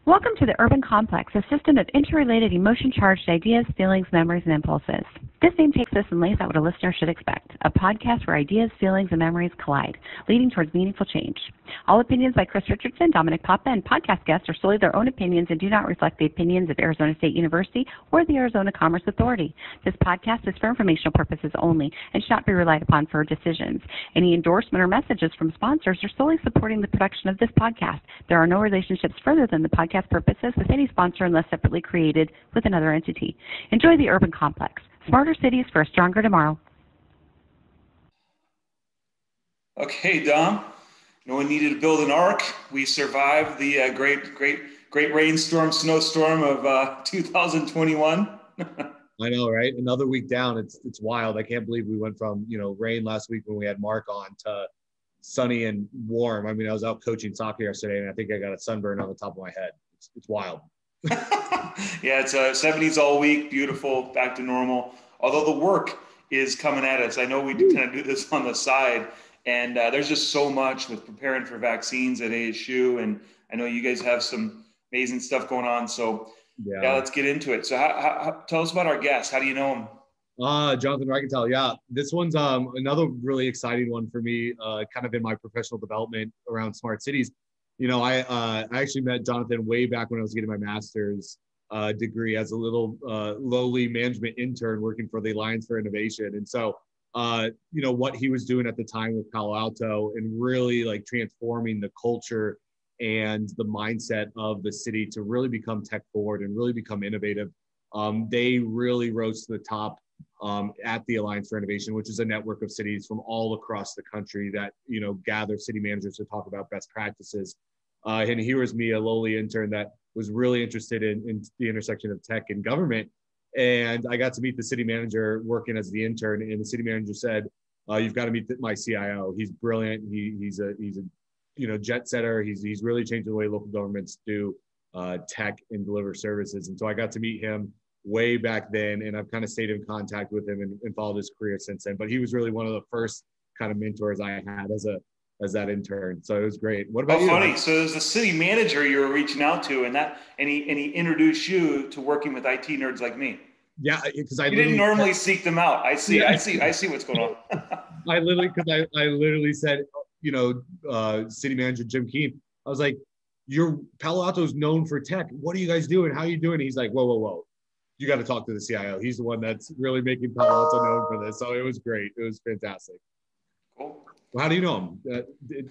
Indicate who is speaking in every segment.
Speaker 1: Welcome to the Urban Complex, a system of interrelated emotion-charged ideas, feelings, memories, and impulses. This name takes us and lays out what a listener should expect, a podcast where ideas, feelings, and memories collide, leading towards meaningful change. All opinions by Chris Richardson, Dominic Papa, and podcast guests are solely their own opinions and do not reflect the opinions of Arizona State University or the Arizona Commerce Authority. This podcast is for informational purposes only and should not be relied upon for decisions. Any endorsement or messages from sponsors are solely supporting the production of this podcast. There are no relationships further than the podcast purposes with any sponsor unless separately created with another entity. Enjoy the Urban Complex. Smarter cities for a stronger tomorrow.
Speaker 2: Okay, Dom. No one needed to build an ark. We survived the great rainstorm, snowstorm of 2021.
Speaker 3: I know, right? Another week down. It's wild. I can't believe we went from, rain last week when we had Mark on to sunny and warm. I mean, I was out coaching soccer yesterday, and I think I got a sunburn on the top of my head. It's wild.
Speaker 2: Yeah, it's 70s all week. Beautiful, back to normal. Although the work is coming at us. I know we do kind of do this on the side, and there's just so much with preparing for vaccines at ASU, and I know you guys have some amazing stuff going on. So yeah let's get into it. So how, tell us about our guest. How do you know him?
Speaker 3: Jonathan Reichental. Yeah, this one's another really exciting one for me, kind of in my professional development around smart cities. I actually met Jonathan way back when I was getting my master's degree as a little lowly management intern working for the Alliance for Innovation. And so, what he was doing at the time with Palo Alto and really like transforming the culture and the mindset of the city to really become tech forward and really become innovative. They really rose to the top at the Alliance for Innovation, which is a network of cities from all across the country that, gather city managers to talk about best practices. And here was me, a lowly intern that was really interested in the intersection of tech and government. And I got to meet the city manager working as the intern, and the city manager said, you've got to meet my CIO. He's brilliant. He's a jet setter. He's really changing the way local governments do tech and deliver services. And so I got to meet him way back then, and I've kind of stayed in contact with him and followed his career since then. But he was really one of the first kind of mentors I had as that intern. So it was great. What about you?
Speaker 2: Funny. So there's a city manager you were reaching out to, and he introduced you to working with IT nerds like me.
Speaker 3: Yeah, because
Speaker 2: you didn't normally seek them out. I see what's going on.
Speaker 3: I literally said, city manager Jim Keene, I was like, your Palo Alto is known for tech. What are you guys doing? How are you doing? He's like, whoa. You got to talk to the CIO. He's the one that's really making Palo Alto known for this. So it was great. It was fantastic.
Speaker 2: Cool.
Speaker 3: Well, how do you know him?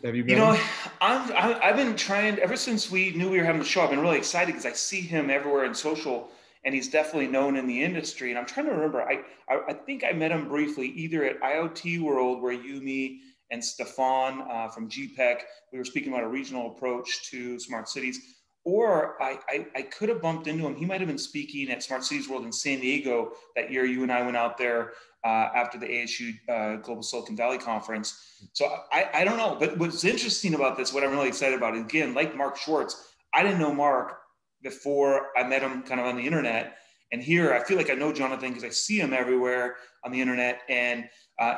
Speaker 3: Have you met him?
Speaker 2: I've been trying ever since we knew we were having the show. I've been really excited because I see him everywhere in social, and he's definitely known in the industry. And I'm trying to remember. I think I met him briefly either at IoT World, where you, me, and Stefan from GPEC, we were speaking about a regional approach to smart cities. Or I could have bumped into him. He might have been speaking at Smart Cities World in San Diego that year. You and I went out there after the ASU Global Silicon Valley Conference. So I don't know. But what's interesting about this, what I'm really excited about, again, like Mark Schwartz, I didn't know Mark before I met him kind of on the internet. And here I feel like I know Jonathan because I see him everywhere on the internet. And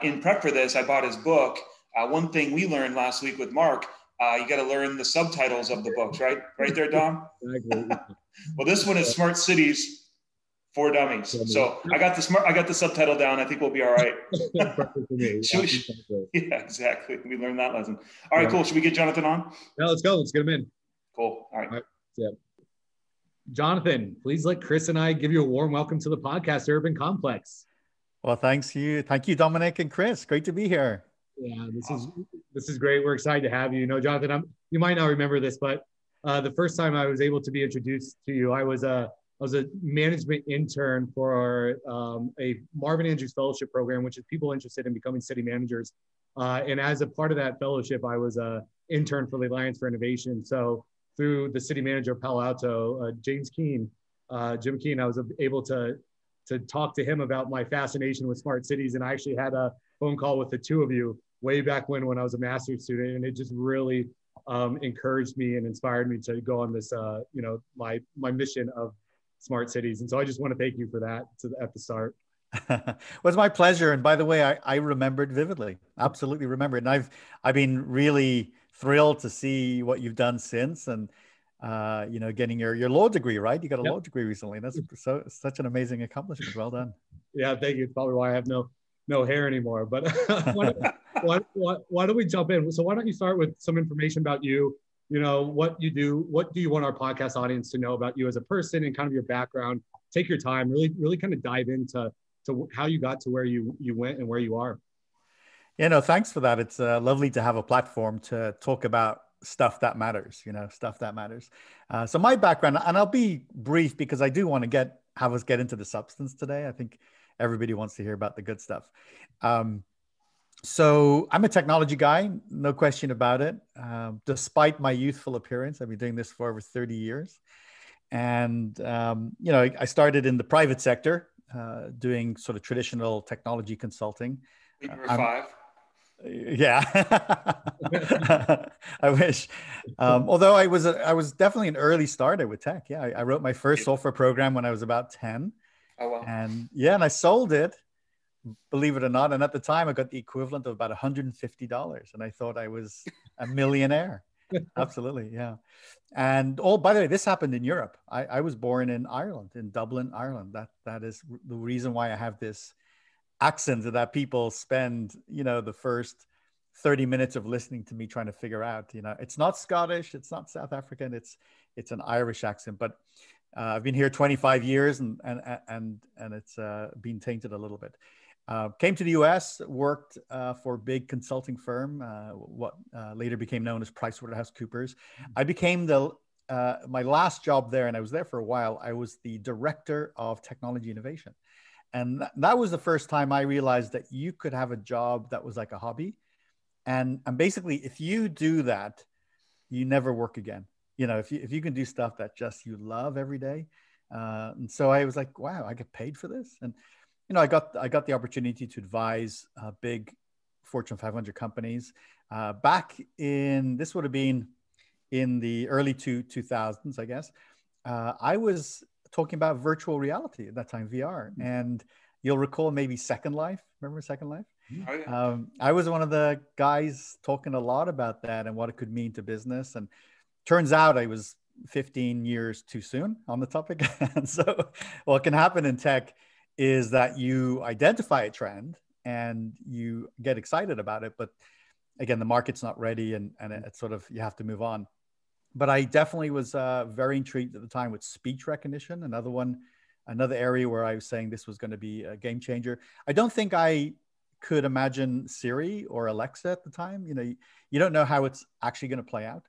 Speaker 2: in prep for this, I bought his book. One thing we learned last week with Mark, you got to learn the subtitles of the books, right? Right there, Dom?
Speaker 3: Exactly.
Speaker 2: Well, this one is Smart Cities for Dummies. So I got the subtitle down. I think we'll be all right. Yeah, exactly. We learned that lesson. All right, cool. Should we get Jonathan on?
Speaker 3: Yeah, let's go. Let's get him in.
Speaker 2: Cool. All right.
Speaker 3: Yeah. Jonathan, please let Chris and I give you a warm welcome to the podcast, Urban Complex.
Speaker 4: Well, thank you, Dominic and Chris. Great to be here.
Speaker 3: Yeah, this is great. We're excited to have you. Jonathan, you might not remember this, but the first time I was able to be introduced to you, I was a management intern for a Marvin Andrews Fellowship program, which is people interested in becoming city managers. And as a part of that fellowship, I was an intern for the Alliance for Innovation. So through the city manager of Palo Alto, Jim Keene, I was able to talk to him about my fascination with smart cities. And I actually had a phone call with the two of you way back when I was a master's student, and it just really encouraged me and inspired me to go on this, my mission of smart cities. And so I just want to thank you for that at the start.
Speaker 4: Well, it's my pleasure. And by the way, I remembered vividly, absolutely remembered. And I've been really thrilled to see what you've done since. And getting your law degree, right? You got a
Speaker 3: Yep.
Speaker 4: law degree recently. That's such an amazing accomplishment. Well done.
Speaker 3: Yeah, thank you. It's probably why I have no hair anymore. But why don't we jump in? So why don't you start with some information about you? What you do. What do you want our podcast audience to know about you as a person and kind of your background? Take your time, really kind of dive into how you got to where you went and where you are.
Speaker 4: Thanks for that. It's lovely to have a platform to talk about stuff that matters, stuff that matters. So my background, and I'll be brief because I do want to have us get into the substance today. I think everybody wants to hear about the good stuff. So I'm a technology guy, no question about it. Despite my youthful appearance, I've been doing this for over 30 years. And, I started in the private sector, doing sort of traditional technology consulting.
Speaker 2: You were 5.
Speaker 4: Yeah, I wish. Although I was definitely an early starter with tech. Yeah, I wrote my first software program when I was about 10.
Speaker 2: Oh, wow.
Speaker 4: And I sold it, believe it or not. And at the time I got the equivalent of about $150. And I thought I was a millionaire. Absolutely. Yeah. And by the way, this happened in Europe. I was born in Ireland, in Dublin, Ireland. That is the reason why I have this accent that people spend, the first 30 minutes of listening to me trying to figure out, it's not Scottish, it's not South African, it's an Irish accent, but I've been here 25 years and it's been tainted a little bit. Came to the US, worked for a big consulting firm, what later became known as PricewaterhouseCoopers. I became my last job there, and I was there for a while, I was the director of technology innovation. And that was the first time I realized that you could have a job that was like a hobby. And basically, if you do that, you never work again. If you can do stuff that just you love every day. And so I was like, wow, I get paid for this. And, I got the opportunity to advise big Fortune 500 companies back this would have been in the early 2000s, I guess. I was talking about virtual reality at that time, VR. And you'll recall maybe Second Life. Remember Second Life?
Speaker 2: Oh, yeah.
Speaker 4: I was one of the guys talking a lot about that and what it could mean to business. And turns out I was 15 years too soon on the topic. And so what can happen in tech is that you identify a trend and you get excited about it. But again, the market's not ready and it's sort of, you have to move on. But I definitely was very intrigued at the time with speech recognition, another area where I was saying this was going to be a game changer. I don't think I could imagine Siri or Alexa at the time. You don't know how it's actually going to play out.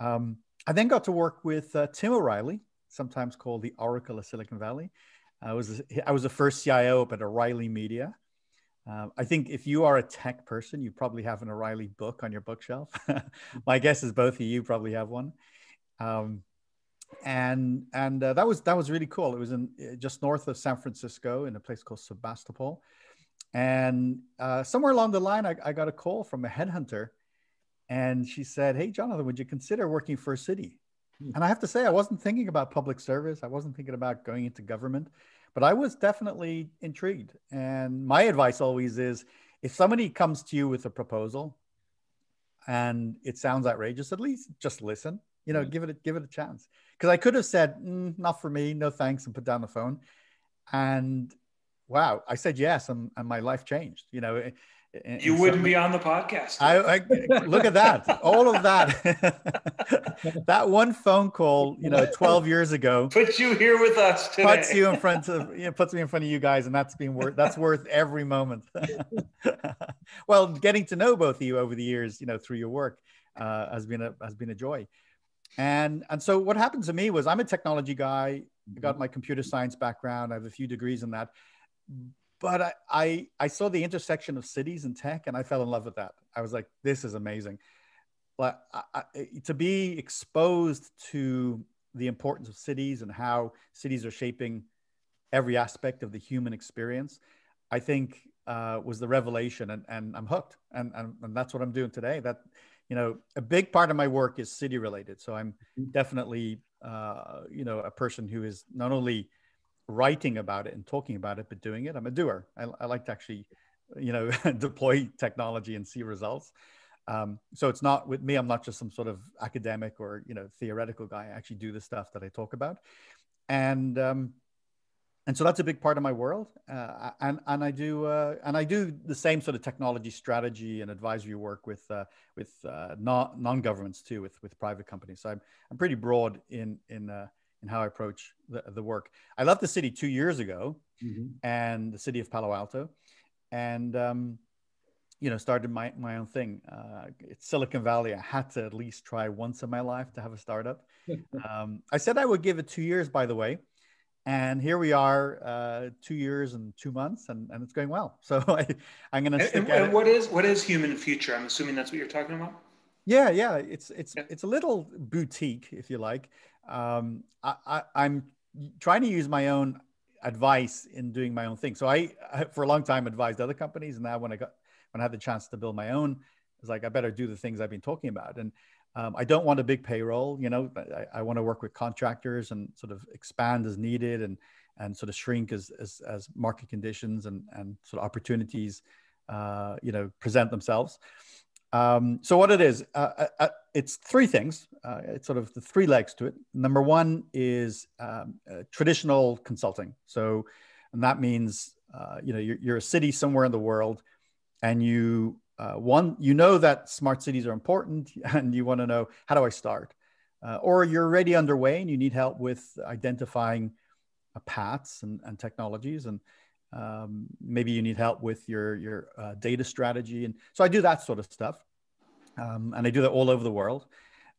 Speaker 4: I then got to work with Tim O'Reilly, sometimes called the Oracle of Silicon Valley. I was the first CIO up at O'Reilly Media. I think if you are a tech person, you probably have an O'Reilly book on your bookshelf. My guess is both of you probably have one. And that was really cool. It was just north of San Francisco in a place called Sebastopol. And somewhere along the line, I got a call from a headhunter, and she said, "Hey, Jonathan, would you consider working for a city?" And I have to say, I wasn't thinking about public service. I wasn't thinking about going into government, but I was definitely intrigued. And my advice always is, if somebody comes to you with a proposal and it sounds outrageous, at least just listen, give it a chance. Because I could have said, not for me, no thanks, and put down the phone. And wow, I said yes, and my life changed.
Speaker 2: You wouldn't be on the podcast.
Speaker 4: I look at that, all of that. That one phone call, 12 years ago,
Speaker 2: puts you here with us today.
Speaker 4: Puts me in front of you guys, and that's worth every moment. Well, getting to know both of you over the years, through your work, has been a joy. And so what happened to me was, I'm a technology guy. I got my computer science background. I have a few degrees in that. But I saw the intersection of cities and tech, and I fell in love with that. I was like, this is amazing. But to be exposed to the importance of cities and how cities are shaping every aspect of the human experience, I think was the revelation, and I'm hooked. And that's what I'm doing today. That, a big part of my work is city related. So I'm definitely, a person who is not only writing about it and talking about it, but doing it. I'm a doer. I like to actually, deploy technology and see results. So it's not with me. I'm not just some sort of academic or, theoretical guy. I actually do the stuff that I talk about. And so that's a big part of my world, and I do the same sort of technology strategy and advisory work with non-governments too, with private companies. So I'm pretty broad in how I approach the work. I left the city 2 years ago, and the city of Palo Alto, and started my own thing. It's Silicon Valley. I had to at least try once in my life to have a startup. I said I would give it 2 years, by the way. And here we are, 2 years and 2 months, and it's going well. So I'm going to stick at it.
Speaker 2: What is Human Future? I'm assuming that's what you're talking about.
Speaker 4: Yeah. It's a little boutique, if you like. I'm trying to use my own advice in doing my own thing. So I for a long time advised other companies, and now when I had the chance to build my own, it's like I better do the things I've been talking about. And I don't want a big payroll, I want to work with contractors and sort of expand as needed and sort of shrink as market conditions and sort of opportunities, present themselves. So what it is, it's three things. It's sort of the three legs to it. Number one is traditional consulting. And that means, you're a city somewhere in the world, and you know that smart cities are important, and you want to know, how do I start? Or you're already underway and you need help with identifying paths and technologies, and maybe you need help with your data strategy. And so I do that sort of stuff, and I do that all over the world.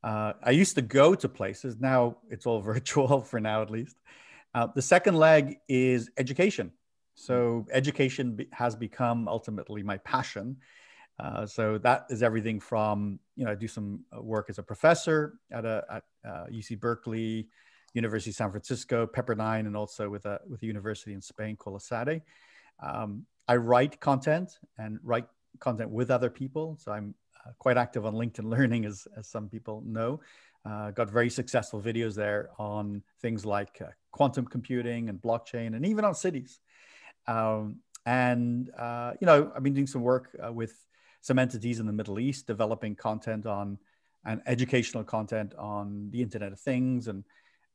Speaker 4: I used to go to places. Now it's all virtual for now, at least. The second leg is education. So education has become ultimately my passion. So that is everything from, I do some work as a professor at UC Berkeley, University of San Francisco, Pepperdine, and also with a university in Spain called ESADE. I write content with other people. So I'm quite active on LinkedIn Learning, as some people know. Got very successful videos there on things like quantum computing and blockchain, and even on cities. I've been doing some work with some entities in the Middle East, developing content and educational content on the Internet of Things and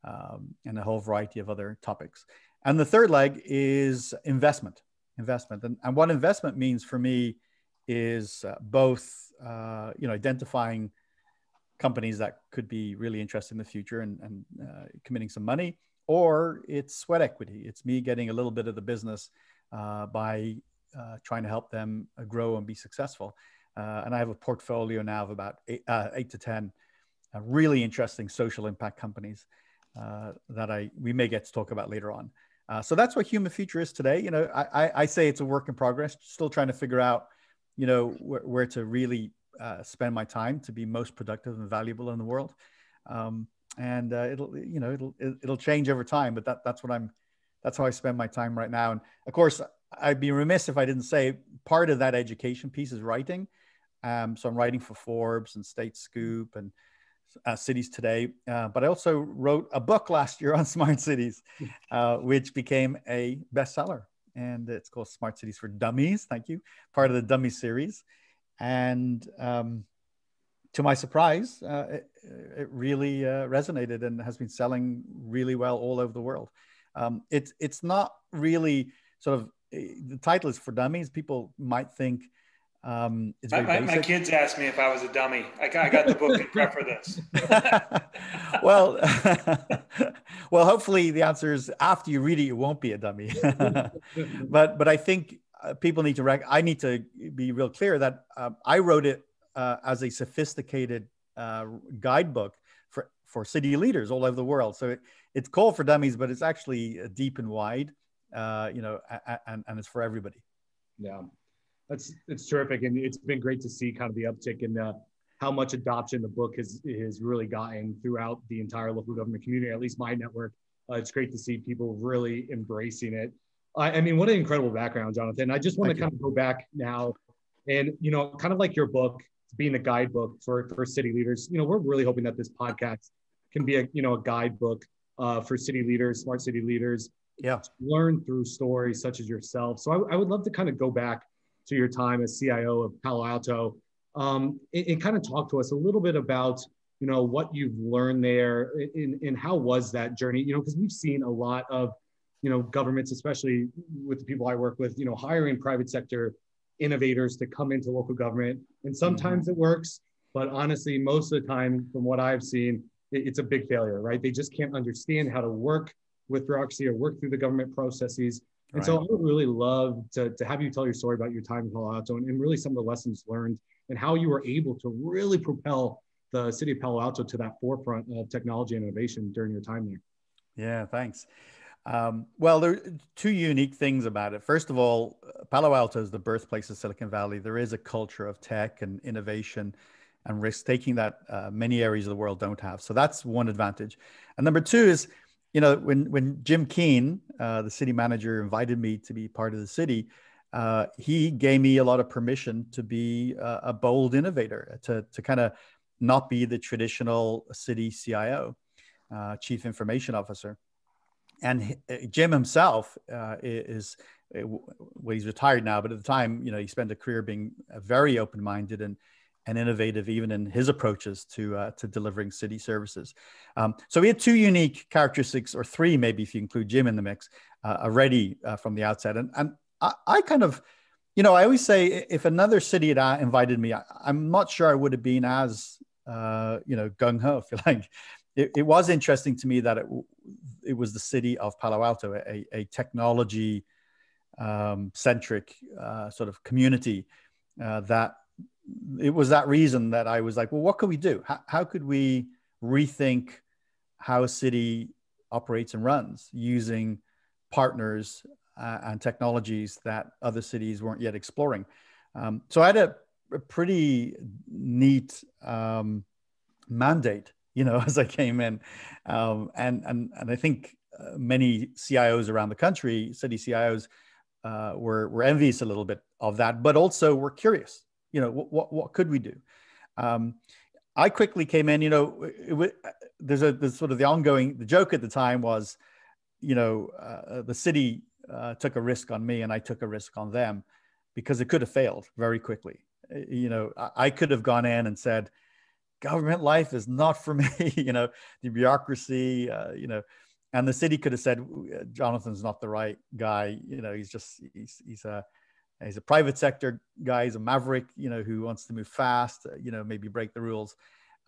Speaker 4: a whole variety of other topics. And the third leg is investment. And what investment means for me is both, identifying companies that could be really interesting in the future and committing some money, or it's sweat equity. It's me getting a little bit of the business by trying to help them grow and be successful. And I have a portfolio now of about 8 to 10 really interesting social impact companies that we may get to talk about later on. So that's what Human Future is today. I say it's a work in progress, still trying to figure out, where to really spend my time to be most productive and valuable in the world. And it'll change over time, but that's how I spend my time right now. And of course, I'd be remiss if I didn't say part of that education piece is writing. So I'm writing for Forbes and State Scoop and Cities Today. But I also wrote a book last year on smart cities, which became a bestseller. And it's called Smart Cities for Dummies. Thank you. Part of the Dummies series. And to my surprise, it really resonated and has been selling really well all over the world. It's not really sort of, the title is for dummies. People might think it's very basic.
Speaker 2: My kids asked me if I was a dummy. I got the book in prep for this.
Speaker 4: Well, hopefully the answer is after you read it, you won't be a dummy. But I think people need to I need to be real clear that I wrote it as a sophisticated guidebook for city leaders all over the world. So it's called for dummies, but it's actually deep and wide, and it's for everybody.
Speaker 3: Yeah, it's terrific. And it's been great to see kind of the uptick in how much adoption the book has really gotten throughout the entire local government community, at least my network. It's great to see people really embracing it. I mean, what an incredible background, Jonathan. I just want to kind of go back now and, kind of like your book being a guidebook for city leaders, we're really hoping that this podcast can be a guidebook for city leaders, smart city leaders, to learn through stories such as yourself. So I would love to kind of go back to your time as CIO of Palo Alto. and kind of talk to us a little bit about, what you've learned there and how was that journey, because we've seen a lot of, governments, especially with the people I work with, hiring private sector innovators to come into local government. And sometimes it works, but honestly, most of the time from what I've seen, it's a big failure, right? They just can't understand how to work with bureaucracy or work through the government processes. And so I would really love to have you tell your story about your time in Palo Alto and really some of the lessons learned and how you were able to really propel the city of Palo Alto to that forefront of technology and innovation during your time there.
Speaker 4: Yeah, thanks. Well, there are two unique things about it. First of all, Palo Alto is the birthplace of Silicon Valley. There is a culture of tech and innovation and risk-taking that many areas of the world don't have. So that's one advantage. And number two is, when Jim Keane, the city manager, invited me to be part of the city, he gave me a lot of permission to be a bold innovator, to kind of not be the traditional city CIO, chief information officer. And Jim himself he's retired now, but at the time, he spent a career being very open-minded and innovative, even in his approaches to delivering city services. So we had two unique characteristics, or three, maybe if you include Jim in the mix, already from the outset. And I kind of, I always say, if another city had invited me, I'm not sure I would have been as, gung-ho, if you like. It was interesting to me that it was the city of Palo Alto, a technology centric sort of community that it was that reason that I was like, well, what could we do? How could we rethink how a city operates and runs using partners and technologies that other cities weren't yet exploring? So I had a pretty neat mandate, as I came in. And I think many CIOs around the country, city CIOs, were envious a little bit of that, but also were curious. What could we do? I quickly came in. There's sort of the joke at the time was, the city took a risk on me and I took a risk on them because it could have failed very quickly. I could have gone in and said, government life is not for me. The bureaucracy. And the city could have said, Jonathan's not the right guy. He's a private sector guy. He's a maverick, who wants to move fast, maybe break the rules.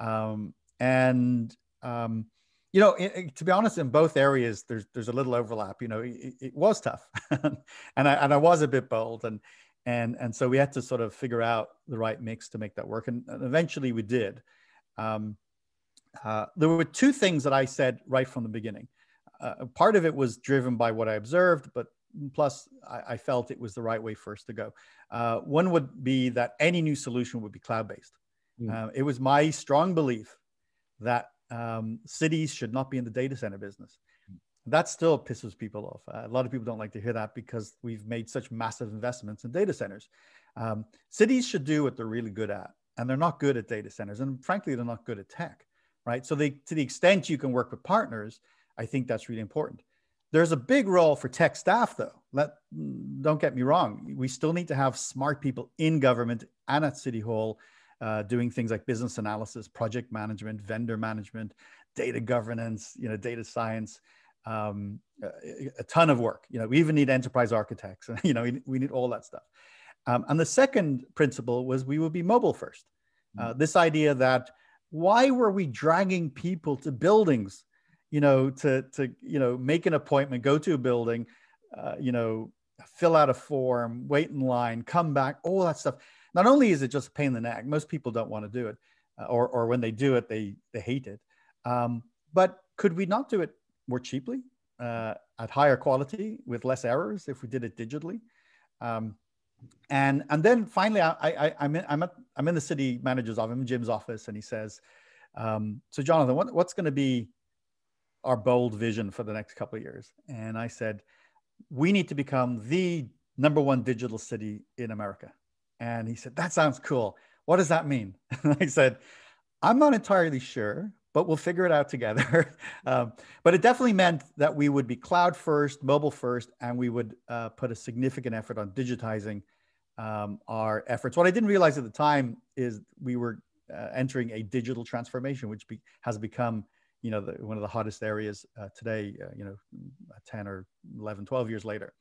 Speaker 4: To be honest, in both areas, there's a little overlap. It was tough, and I was a bit bold, and so we had to sort of figure out the right mix to make that work, and eventually we did. There were two things that I said right from the beginning. Part of it was driven by what I observed, but plus I felt it was the right way for us to go. One would be that any new solution would be cloud-based. It was my strong belief that cities should not be in the data center business. That still pisses people off. A lot of people don't like to hear that because we've made such massive investments in data centers. Cities should do what they're really good at, and they're not good at data centers. And frankly, they're not good at tech, right? So to the extent you can work with partners, I think that's really important. There's a big role for tech staff, though. Don't get me wrong. We still need to have smart people in government and at City Hall doing things like business analysis, project management, vendor management, data governance, data science, a ton of work. We even need enterprise architects. We need all that stuff. And the second principle was we would be mobile first. This idea that why were we dragging people to buildings? To make an appointment, go to a building, fill out a form, wait in line, come back, all that stuff. Not only is it just a pain in the neck, most people don't want to do it, or when they do it, they hate it. But could we not do it more cheaply, at higher quality, with less errors if we did it digitally? And then finally, I'm in the city manager's office, I'm in Jim's office, and he says, so Jonathan, what's going to be our bold vision for the next couple of years? And I said, we need to become the #1 digital city in America. And he said, that sounds cool. What does that mean? And I said, I'm not entirely sure, but we'll figure it out together. But it definitely meant that we would be cloud first, mobile first, and we would put a significant effort on digitizing our efforts. What I didn't realize at the time is we were entering a digital transformation, which has become, one of the hottest areas today, 10 or 11, 12 years later.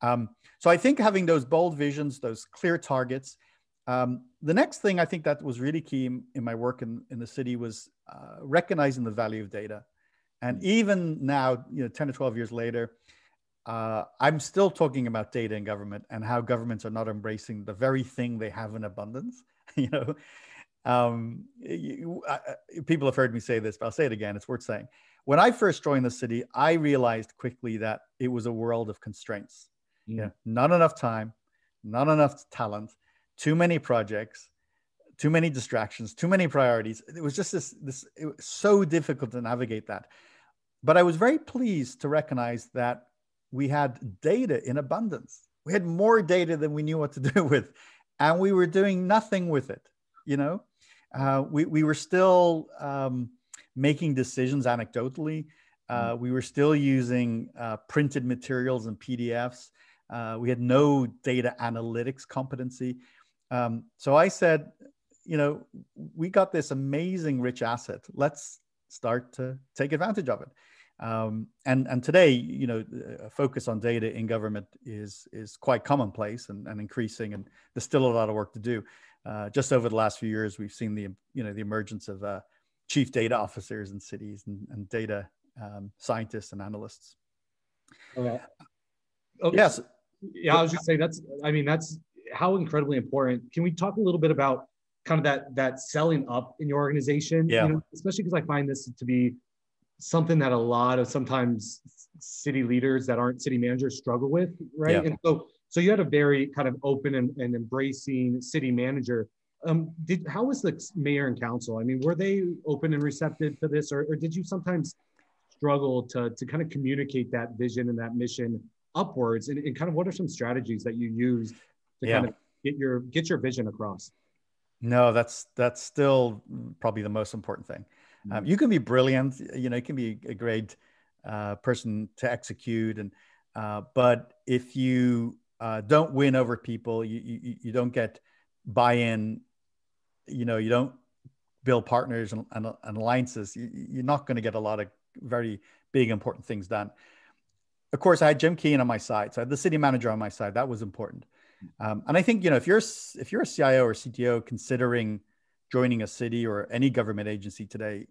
Speaker 4: So I think having those bold visions, those clear targets. The next thing I think that was really key in my work in the city was recognizing the value of data. And even now, 10 or 12 years later, I'm still talking about data in government and how governments are not embracing the very thing they have in abundance. People have heard me say this, but I'll say it again. It's worth saying. When I first joined the city, I realized quickly that it was a world of constraints. Not enough time, not enough talent, too many projects, too many distractions, too many priorities. It was just it was so difficult to navigate that. But I was very pleased to recognize that we had data in abundance. We had more data than we knew what to do with, and we were doing nothing with it. We were still making decisions anecdotally. We were still using printed materials and PDFs. We had no data analytics competency. So I said, we got this amazing rich asset. Let's start to take advantage of it. And today, a focus on data in government is quite commonplace and increasing, and there's still a lot of work to do. Just over the last few years, we've seen the emergence of chief data officers in cities and data scientists and analysts.
Speaker 3: Okay.
Speaker 4: Yes.
Speaker 3: Yeah, I was just saying that's how incredibly important. Can we talk a little bit about kind of that selling up in your organization?
Speaker 4: Yeah.
Speaker 3: Especially because I find this to be something that a lot of sometimes city leaders that aren't city managers struggle with, right? Yeah. And so you had a very kind of open and embracing city manager. How was the mayor and council? I mean, were they open and receptive to this, or did you sometimes struggle to kind of communicate that vision and that mission upwards? And kind of what are some strategies that you use to kind of get your vision across?
Speaker 4: No, that's still probably the most important thing. You can be brilliant, you can be a great person to execute, but if you don't win over people, you don't get buy-in, you don't build partners and alliances, you're not going to get a lot of very big, important things done. Of course, I had Jim Keane on my side, so I had the city manager on my side. That was important. And I think, if you're a CIO or CTO considering joining a city or any government agency today,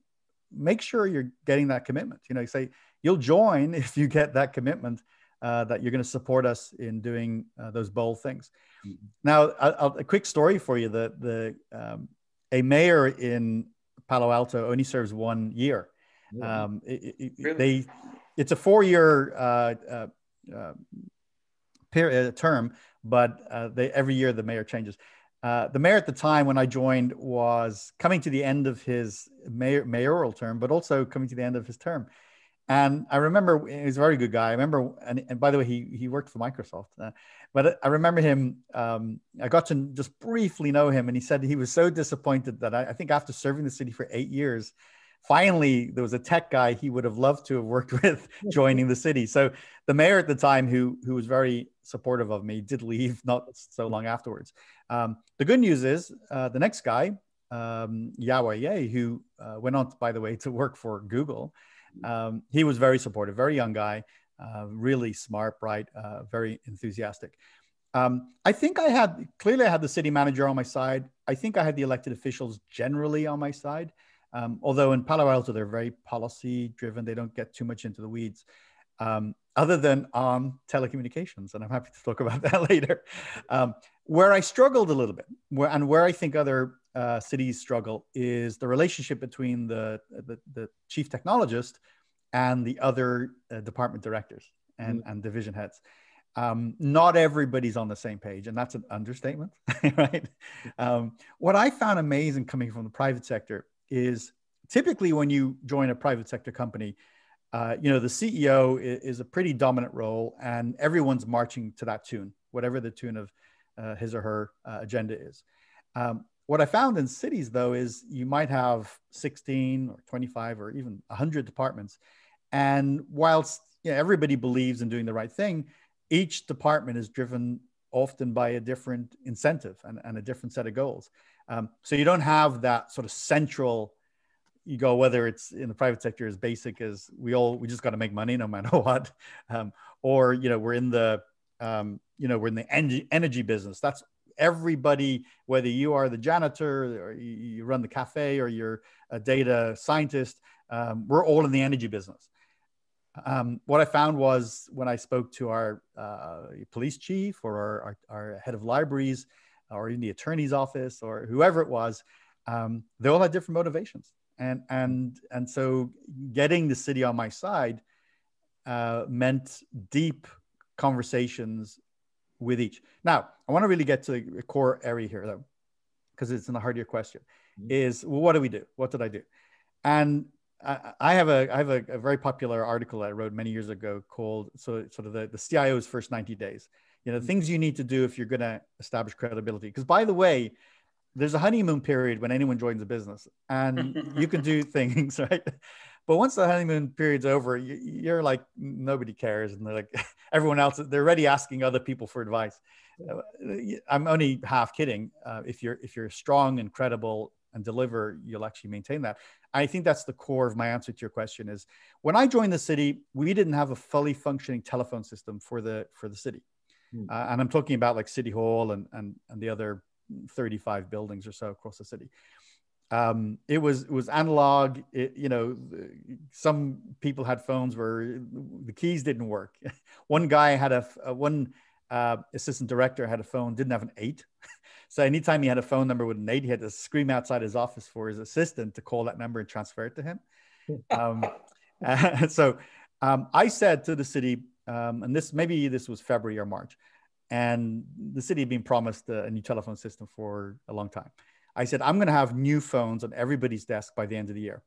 Speaker 4: make sure you're getting that commitment. You say you'll join if you get that commitment that you're going to support us in doing those bold things. Mm-hmm. Now, a quick story for you: a mayor in Palo Alto only serves 1 year.
Speaker 2: Really?
Speaker 4: It's a 4-year term, but every year the mayor changes. The mayor at the time when I joined was coming to the end of his mayoral term, but also coming to the end of his term. And I remember, he's a very good guy. I remember, and by the way, he worked for Microsoft. But I remember him, I got to just briefly know him, and he said he was so disappointed that I think after serving the city for 8 years, finally, there was a tech guy he would have loved to have worked with joining the city. So the mayor at the time, who was very supportive of me, did leave not so long afterwards. The good news is the next guy, Yahweh Ye, who went on, by the way, to work for Google, he was very supportive, very young guy, really smart, bright, very enthusiastic. I think I had the city manager on my side. I think I had the elected officials generally on my side. Although in Palo Alto, they're very policy driven. They don't get too much into the weeds, other than on telecommunications. And I'm happy to talk about that later. Where I struggled a little bit, where I think other cities struggle, is the relationship between the chief technologist and the other department directors and division heads. Not everybody's on the same page, and that's an understatement, right? What I found amazing coming from the private sector is typically when you join a private sector company, the CEO is a pretty dominant role, and everyone's marching to that tune, whatever the tune of his or her agenda is. What I found in cities, though, is you might have 16 or 25 or even 100 departments. And whilst everybody believes in doing the right thing, each department is driven often by a different incentive and a different set of goals. So you don't have that sort of central, you go, whether it's in the private sector as basic as we just got to make money no matter what. Or, we're in the, we're in the energy business. That's everybody, whether you are the janitor or you run the cafe or you're a data scientist, we're all in the energy business. What I found was when I spoke to our police chief or our head of libraries or in the attorney's office or whoever it was, they all had different motivations. And so getting the city on my side meant deep conversations with each. Now, I want to really get to the core area here, though, because it's in the heart of your question, is, well, what do we do? What did I do? And I have a very popular article I wrote many years ago called sort of the CIO's first 90 days. Things you need to do if you're going to establish credibility. Because by the way, there's a honeymoon period when anyone joins a business, and you can do things, right? But once the honeymoon period's over, you're like, nobody cares. And they're like, everyone else, they're already asking other people for advice. I'm only half kidding. If you're strong and credible and deliver, you'll actually maintain that. I think that's the core of my answer to your question is, when I joined the city, we didn't have a fully functioning telephone system for the city. And I'm talking about like City Hall and the other 35 buildings or so across the city. It was analog. Some people had phones where the keys didn't work. One guy had one assistant director had a phone, didn't have an 8. So anytime he had a phone number with an 8, he had to scream outside his office for his assistant to call that number and transfer it to him. So I said to the city, and this was February or March, and the city had been promised a new telephone system for a long time. I said, I'm going to have new phones on everybody's desk by the end of the year.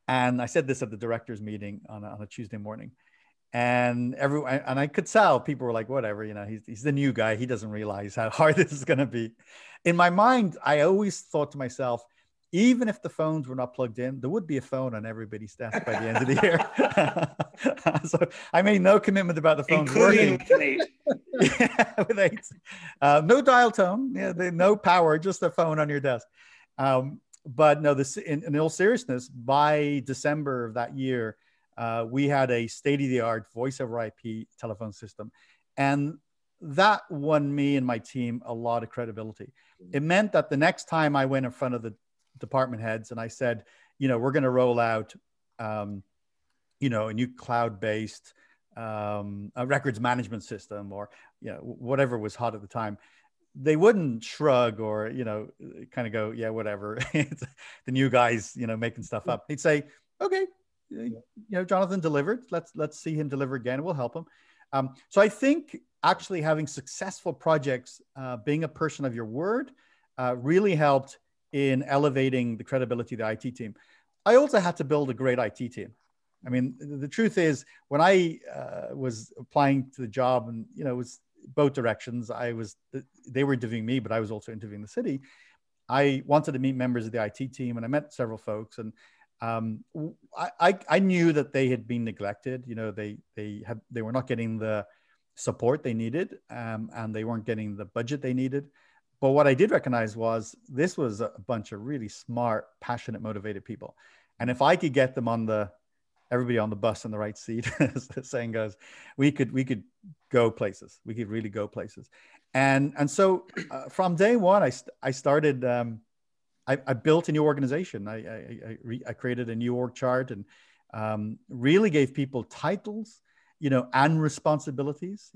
Speaker 4: And I said this at the directors meeting on a Tuesday morning. And I could tell people were like, whatever, he's the new guy. He doesn't realize how hard this is going to be. In my mind, I always thought to myself, even if the phones were not plugged in, there would be a phone on everybody's desk by the end of the year. So I made no commitment about the phones working. With 8. No dial tone, no power, just a phone on your desk. But no, in all seriousness, by December of that year, we had a state-of-the-art voice over IP telephone system. And that won me and my team a lot of credibility. It meant that the next time I went in front of the department heads and I said, we're going to roll out, a new cloud-based a records management system or, whatever was hot at the time, they wouldn't shrug or, kind of go, yeah, whatever. It's the new guys, making stuff up. They'd say, okay, Jonathan delivered. Let's see him deliver again. We'll help him. So I think actually having successful projects, being a person of your word, really helped in elevating the credibility of the IT team. I also had to build a great IT team. I mean, the truth is, when I was applying to the job, and it was both directions. They were interviewing me, but I was also interviewing the city. I wanted to meet members of the IT team, and I met several folks. And I knew that they had been neglected. They were not getting the support they needed, and they weren't getting the budget they needed. But what I did recognize was this was a bunch of really smart, passionate, motivated people. And if I could get them everybody on the bus in the right seat, as the saying goes, we could go places. We could really go places. And so from day one, I started, I built a new organization. I created a new org chart and really gave people titles, and responsibilities,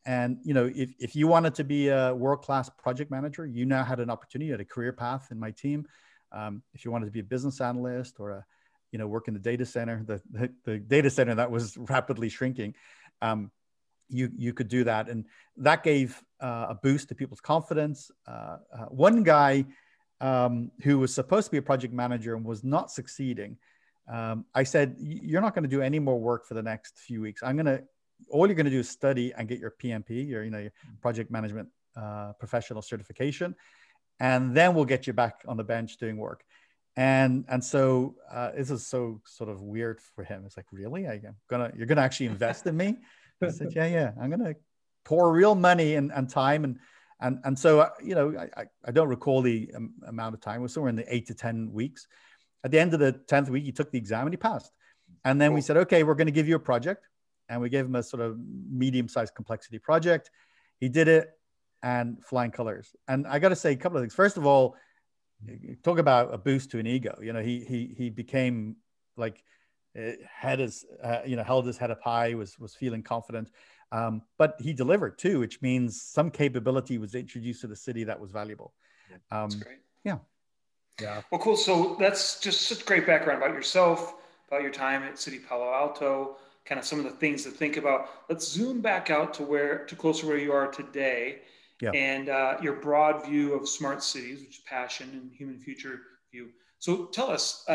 Speaker 4: and, if you wanted to be a world-class project manager, you now had an opportunity, you had a career path in my team. If you wanted to be a business analyst or work in the data center, the data center that was rapidly shrinking, you could do that. And that gave a boost to people's confidence. One guy who was supposed to be a project manager and was not succeeding, I said, you're not going to do any more work for the next few weeks. All you're going to do is study and get your PMP, your project management professional certification, and then we'll get you back on the bench doing work. And so this is so sort of weird for him. It's like, really? You're gonna actually invest in me? I said, yeah, I'm gonna pour real money and time. And so, I don't recall the amount of time. It was somewhere in the 8 to 10 weeks. At the end of the 10th week, he took the exam and he passed. And then we said, okay, we're going to give you a project. And we gave him a sort of medium-sized complexity project. He did it, and flying colors. And I got to say a couple of things. First of all, talk about a boost to an ego. He became like held his head up high, was feeling confident. But he delivered too, which means some capability was introduced to the city that was valuable.
Speaker 2: That's great.
Speaker 4: Yeah.
Speaker 2: Well, cool. So that's just such great background about yourself, about your time at City Palo Alto, kind of some of the things to think about. Let's zoom back out to closer where you are today, and your broad view of smart cities, which is passion and human future view. So tell us,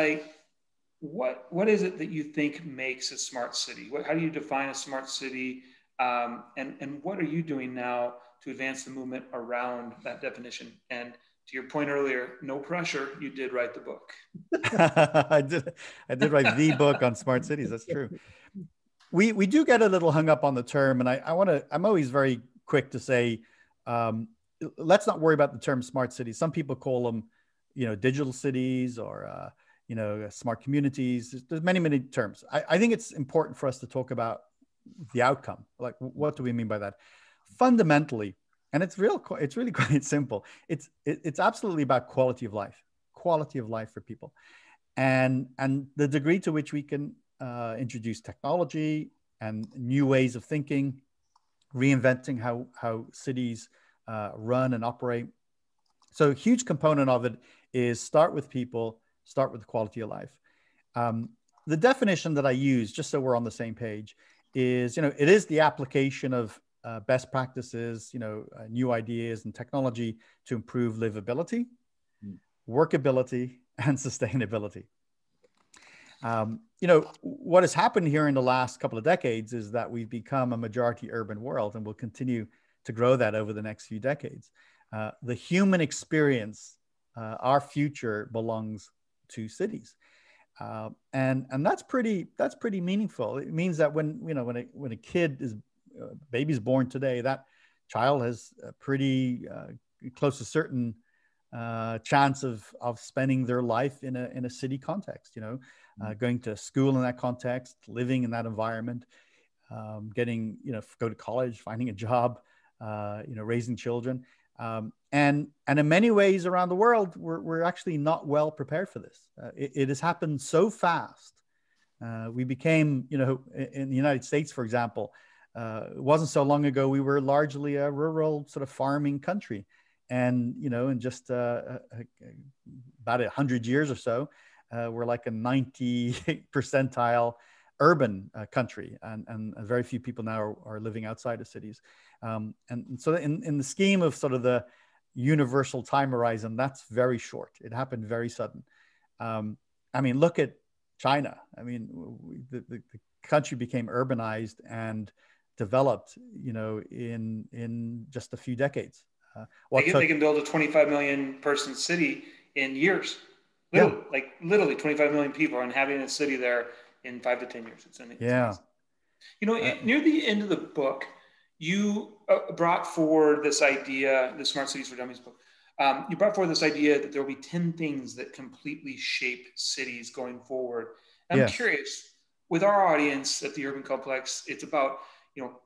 Speaker 2: what is it that you think makes a smart city? How do you define a smart city? And what are you doing now to advance the movement around that definition? And to your point earlier, no pressure, you did write the book.
Speaker 4: I did write the book on smart cities. That's true. We do get a little hung up on the term, and I'm always very quick to say, let's not worry about the term smart cities. Some people call them, digital cities or, smart communities. There's many, many terms. I think it's important for us to talk about the outcome. Like, what do we mean by that? Fundamentally, and it's really quite simple. It's absolutely about quality of life for people, and the degree to which we can introduce technology and new ways of thinking, reinventing how cities run and operate. So a huge component of it is start with people, start with quality of life. The definition that I use, just so we're on the same page, is, it is the application of best practices, new ideas and technology to improve livability, workability, and sustainability. What has happened here in the last couple of decades is that we've become a majority urban world, and we'll continue to grow that over the next few decades. The human experience, our future, belongs to cities. And that's pretty meaningful. It means that when a kid baby's born today, that child has a pretty close to certain chance of spending their life in a city context, going to school in that context, living in that environment, getting, go to college, finding a job, raising children. And in many ways around the world, we're actually not well prepared for this. It has happened so fast. We became, in the United States, for example, it wasn't so long ago, we were largely a rural sort of farming country. And, in just about 100 years or so, we're like a 90th percentile urban country. And very few people now are living outside of cities. And so in the scheme of sort of the universal time horizon, that's very short. It happened very sudden. Look at China. The country became urbanized and developed, in just a few decades.
Speaker 2: They can build a 25 million person city in years. Literally 25 million people are inhabiting a city there in 5 to 10 years. It's amazing. Near the end of the book, you brought forward this idea, the Smart Cities for Dummies book. You brought forward this idea that there will be 10 things that completely shape cities going forward. And I'm curious, with our audience at the Urban Complex, it's about,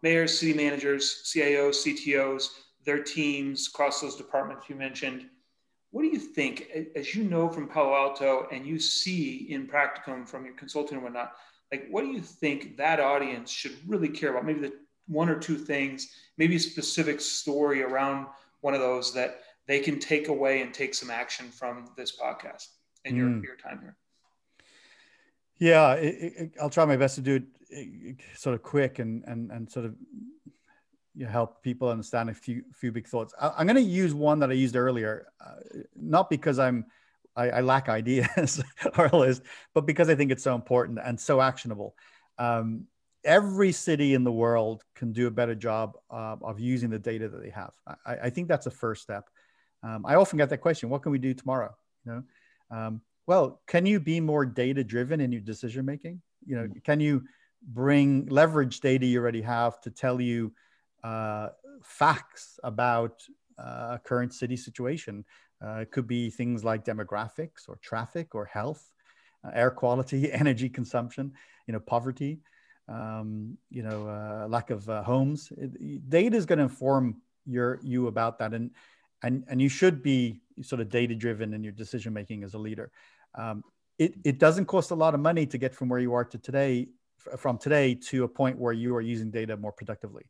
Speaker 2: mayors, city managers, CIOs, CTOs, their teams across those departments you mentioned. What do you think, as you know from Palo Alto and you see in practicum from your consulting and whatnot, what do you think that audience should really care about? Maybe the one or two things, maybe a specific story around one of those that they can take away and take some action from this podcast and your time here.
Speaker 4: Yeah, I'll try my best to do it sort of quick and sort of help people understand a few big thoughts. I'm going to use one that I used earlier, not because I lack ideas or a list, but because I think it's so important and so actionable. Every city in the world can do a better job of using the data that they have. I think that's a first step. I often get that question: what can we do tomorrow? Well, can you be more data driven in your decision making? Can you leverage data you already have to tell you facts about current city situation. It could be things like demographics or traffic or health, air quality, energy consumption, poverty, lack of homes. Data is going to inform you about that, and you should be sort of data driven in your decision making as a leader. It doesn't cost a lot of money to get from where you are to today, to a point where you are using data more productively.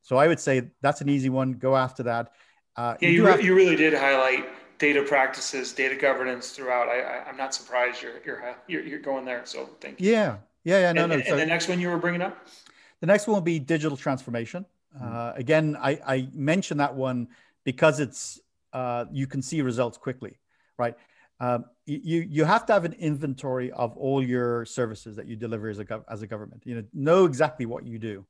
Speaker 4: So I would say that's an easy one. Go after that.
Speaker 2: You really did highlight data practices, data governance throughout. I'm not surprised you're going there. So thank you.
Speaker 4: Yeah. No.
Speaker 2: And the next one you were bringing up?
Speaker 4: The next one will be digital transformation. Again, I mentioned that one because it's you can see results quickly, right? You have to have an inventory of all your services that you deliver as a government. Know exactly what you do.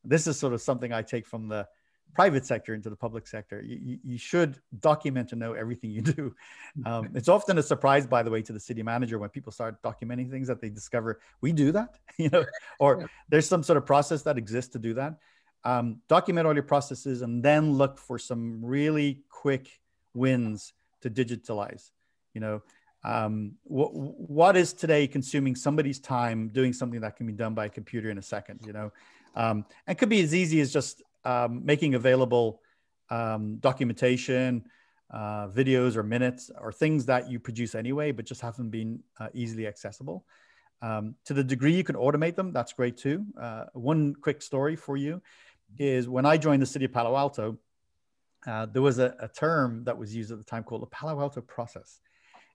Speaker 4: This is sort of something I take from the private sector into the public sector. You should document and know everything you do. It's often a surprise, by the way, to the city manager when people start documenting things that they discover we do that, or there's some sort of process that exists to do that. Document all your processes and then look for some really quick wins to digitalize. What is today consuming somebody's time doing something that can be done by a computer in a second, it could be as easy as just making available documentation, videos or minutes or things that you produce anyway, but just haven't been easily accessible. To the degree you can automate them, that's great too. One quick story for you is when I joined the city of Palo Alto, there was a term that was used at the time called the Palo Alto process.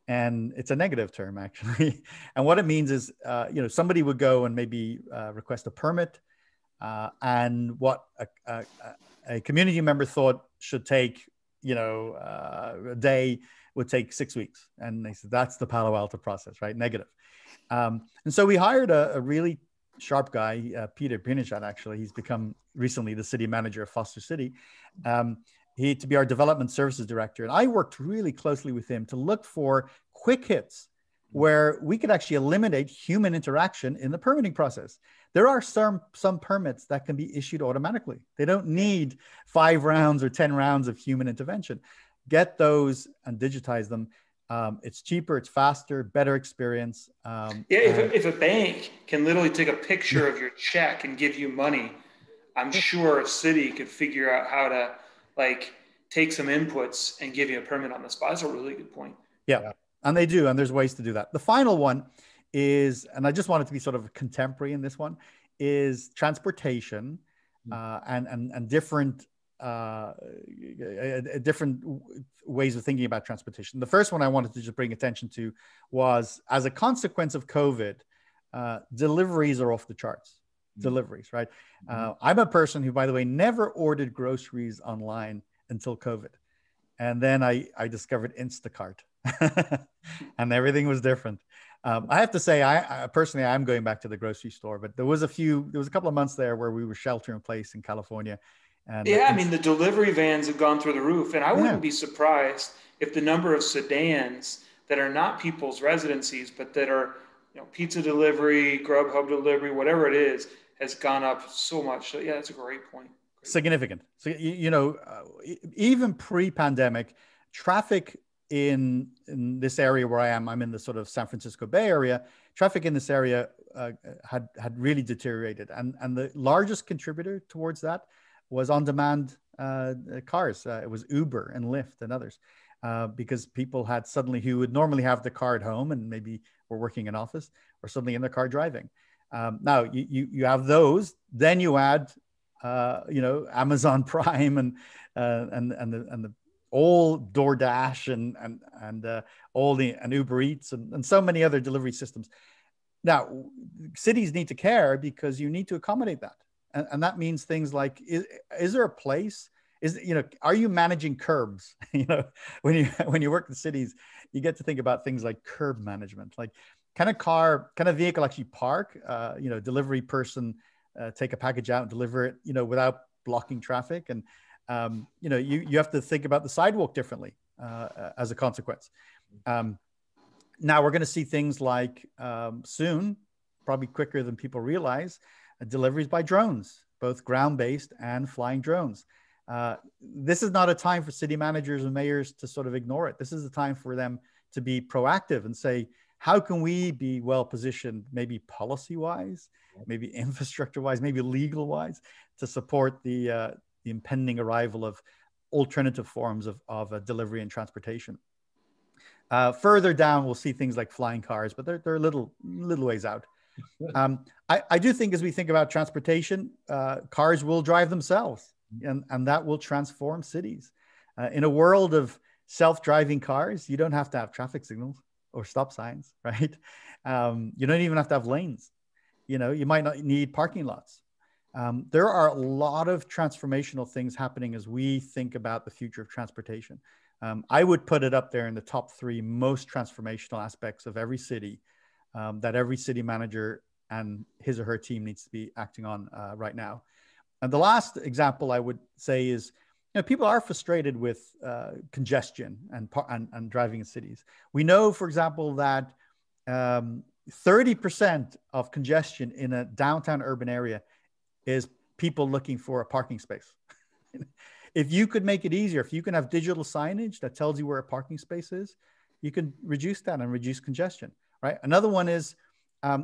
Speaker 4: And it's a negative term, actually. And what it means is, somebody would go and maybe request a permit, and what a community member thought should take, a day would take 6 weeks. And they said, that's the Palo Alto process, right? Negative. And so we hired a really sharp guy, Peter Pinichat, actually. He's become recently the city manager of Foster City. He to be our development services director. And I worked really closely with him to look for quick hits where we could actually eliminate human interaction in the permitting process. There are some permits that can be issued automatically. They don't need 5 rounds or 10 rounds of human intervention. Get those and digitize them. It's cheaper, it's faster, better experience.
Speaker 2: If a bank can literally take a picture of your check and give you money, I'm sure a city could figure out how to take some inputs and give you a permit on the spot. That's a really good point.
Speaker 4: Yeah. And they do, and there's ways to do that. The final one is, and I just wanted to be sort of contemporary in this one, is transportation and different different ways of thinking about transportation. The first one I wanted to just bring attention to was, as a consequence of COVID, deliveries are off the charts. Deliveries, right? I'm a person who, by the way, never ordered groceries online until COVID. And then I discovered Instacart and everything was different. I have to say, I personally, I'm going back to the grocery store, but there was a couple of months there where we were shelter in place in California. And
Speaker 2: the delivery vans have gone through the roof. And I wouldn't be surprised if the number of sedans that are not people's residencies, but that are pizza delivery, Grubhub delivery, whatever it is, has gone up so much. So yeah, that's a great point.
Speaker 4: Significant. So, even pre-pandemic, traffic in this area where I'm in the sort of San Francisco Bay Area, traffic in this area had really deteriorated. And the largest contributor towards that was on-demand cars. It was Uber and Lyft and others, because people had suddenly, who would normally have the car at home and maybe were working in office, or suddenly in their car driving. Now you have those, then you add, Amazon Prime and the all DoorDash and Uber Eats and so many other delivery systems. Now, cities need to care because you need to accommodate that. And that means things like, is there a place? Are you managing curbs? When you work in cities, you get to think about things like curb management. Like, can a vehicle actually park? Delivery person take a package out and deliver it, without blocking traffic. And you have to think about the sidewalk differently as a consequence. Now we're going to see things like soon, probably quicker than people realize, deliveries by drones, both ground-based and flying drones. This is not a time for city managers and mayors to sort of ignore it. This is a time for them to be proactive and say, how can we be well positioned, maybe policy-wise, maybe infrastructure-wise, maybe legal-wise, to support the impending arrival of alternative forms of delivery and transportation. Further down, we'll see things like flying cars, but they're a little ways out. I do think as we think about transportation, cars will drive themselves, and that will transform cities. In a world of self-driving cars, you don't have to have traffic signals or stop signs, right? You don't even have to have lanes. You might not need parking lots. There are a lot of transformational things happening as we think about the future of transportation. I would put it up there in the top 3 most transformational aspects of every city that every city manager and his or her team needs to be acting on right now. And the last example I would say is, people are frustrated with congestion and driving in cities. We know, for example, that 30% of congestion in a downtown urban area is people looking for a parking space. If you could make it easier, if you can have digital signage that tells you where a parking space is, you can reduce that and reduce congestion, right? Another one is,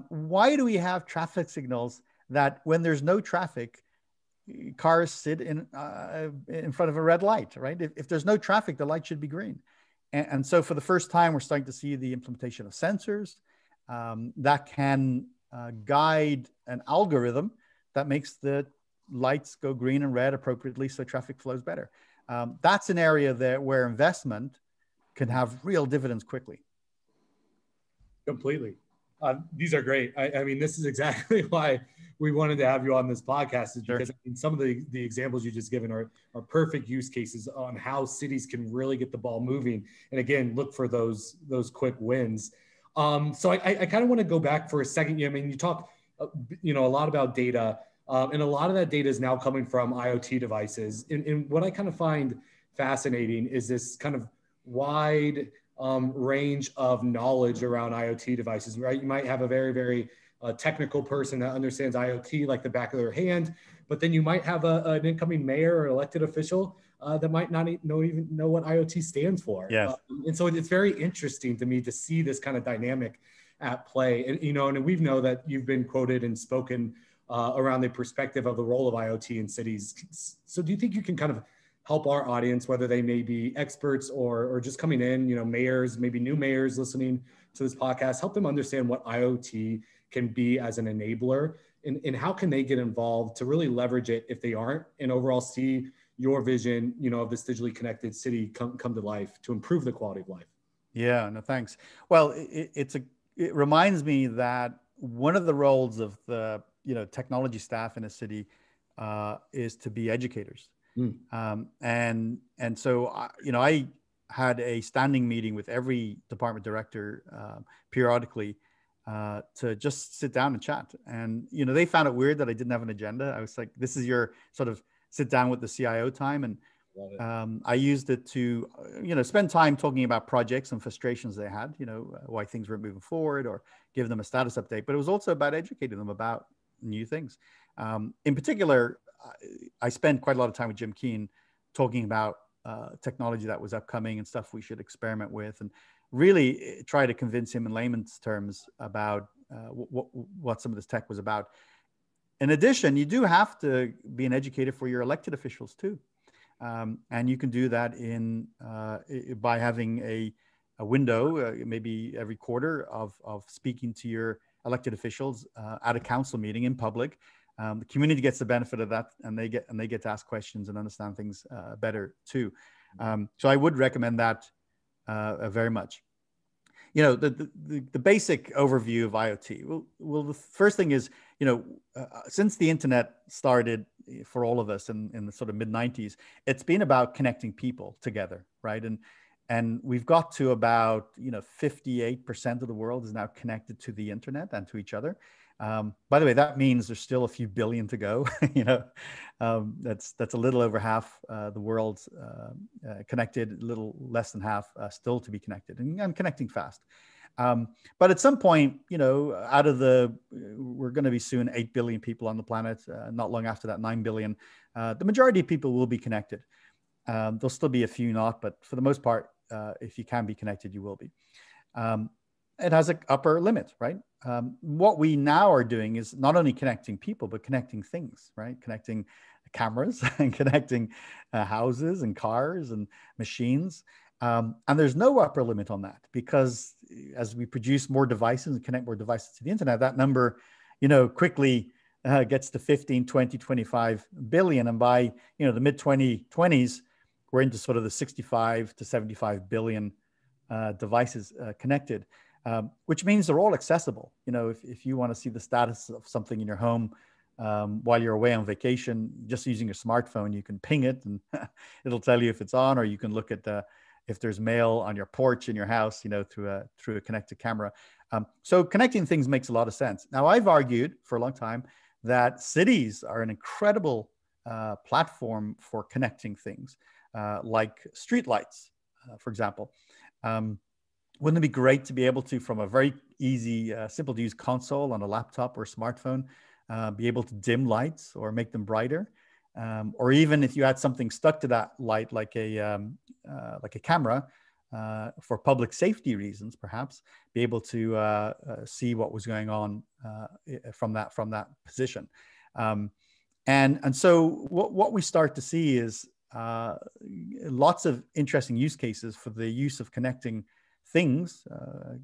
Speaker 4: why do we have traffic signals that when there's no traffic, cars sit in front of a red light, right? If there's no traffic, the light should be green. And so for the first time, we're starting to see the implementation of sensors that can guide an algorithm that makes the lights go green and red appropriately so traffic flows better. That's an area where investment can have real dividends quickly.
Speaker 3: Completely. These are great. I mean, this is exactly why we wanted to have you on this podcast, is because some of the examples you just given are perfect use cases on how cities can really get the ball moving. And again, look for those quick wins. So I kind of want to go back for a second. I mean, you talk, a lot about data, and a lot of that data is now coming from IoT devices. And what I kind of find fascinating is this kind of wide range of knowledge around IoT devices, right? You might have a very, very technical person that understands IoT like the back of their hand, but then you might have an incoming mayor or elected official that might not even know what IoT stands for.
Speaker 4: Yes.
Speaker 3: And so it's very interesting to me to see this kind of dynamic at play. And, and we know that you've been quoted and spoken around the perspective of the role of IoT in cities. So do you think you can kind of help our audience, whether they may be experts or just coming in, mayors, maybe new mayors listening to this podcast, help them understand what IoT can be as an enabler, and how can they get involved to really leverage it if they aren't, and overall see your vision, of this digitally connected city come to life to improve the quality of life?
Speaker 4: Yeah, no, thanks. Well, it reminds me that one of the roles of the technology staff in a city is to be educators. And so I had a standing meeting with every department director periodically to just sit down and chat. And they found it weird that I didn't have an agenda. I was like, this is your sort of sit down with the CIO time, and I used it to spend time talking about projects and frustrations they had, why things weren't moving forward, or give them a status update. But it was also about educating them about new things. In particular, I spent quite a lot of time with Jim Keen talking about technology that was upcoming and stuff we should experiment with, and really try to convince him in layman's terms about what some of this tech was about. In addition, you do have to be an educator for your elected officials too. And you can do that by having a window, maybe every quarter, of speaking to your elected officials at a council meeting in public. The community gets the benefit of that, and they get to ask questions and understand things better too. So I would recommend that very much. The basic overview of IoT. Well, the first thing is, since the internet started for all of us in the sort of mid-90s, it's been about connecting people together, right? And we've got to about 58% of the world is now connected to the internet and to each other. By the way, that means there's still a few billion to go. That's a little over half the world's connected, a little less than half still to be connected, and connecting fast. But at some point, we're going to be soon 8 billion people on the planet. Not long after that, 9 billion. The majority of people will be connected. There'll still be a few not, but for the most part, if you can be connected, you will be. It has an upper limit, right? What we now are doing is not only connecting people, but connecting things, right? Connecting cameras and connecting houses and cars and machines. And there's no upper limit on that, because as we produce more devices and connect more devices to the internet, that number, quickly gets to 15, 20, 25 billion. And by, the mid 2020s, we're into sort of the 65 to 75 billion devices connected, which means they're all accessible. If you want to see the status of something in your home while you're away on vacation, just using your smartphone, you can ping it and it'll tell you if it's on, or you can look at if there's mail on your porch in your house, through a connected camera. So connecting things makes a lot of sense. Now, I've argued for a long time that cities are an incredible platform for connecting things, like streetlights, for example. Wouldn't it be great to be able to, from a very easy, simple to use console on a laptop or smartphone, be able to dim lights or make them brighter? Or even if you had something stuck to that light, like a camera, for public safety reasons, perhaps be able to see what was going on from that position. And so what we start to see is lots of interesting use cases for the use of connecting things,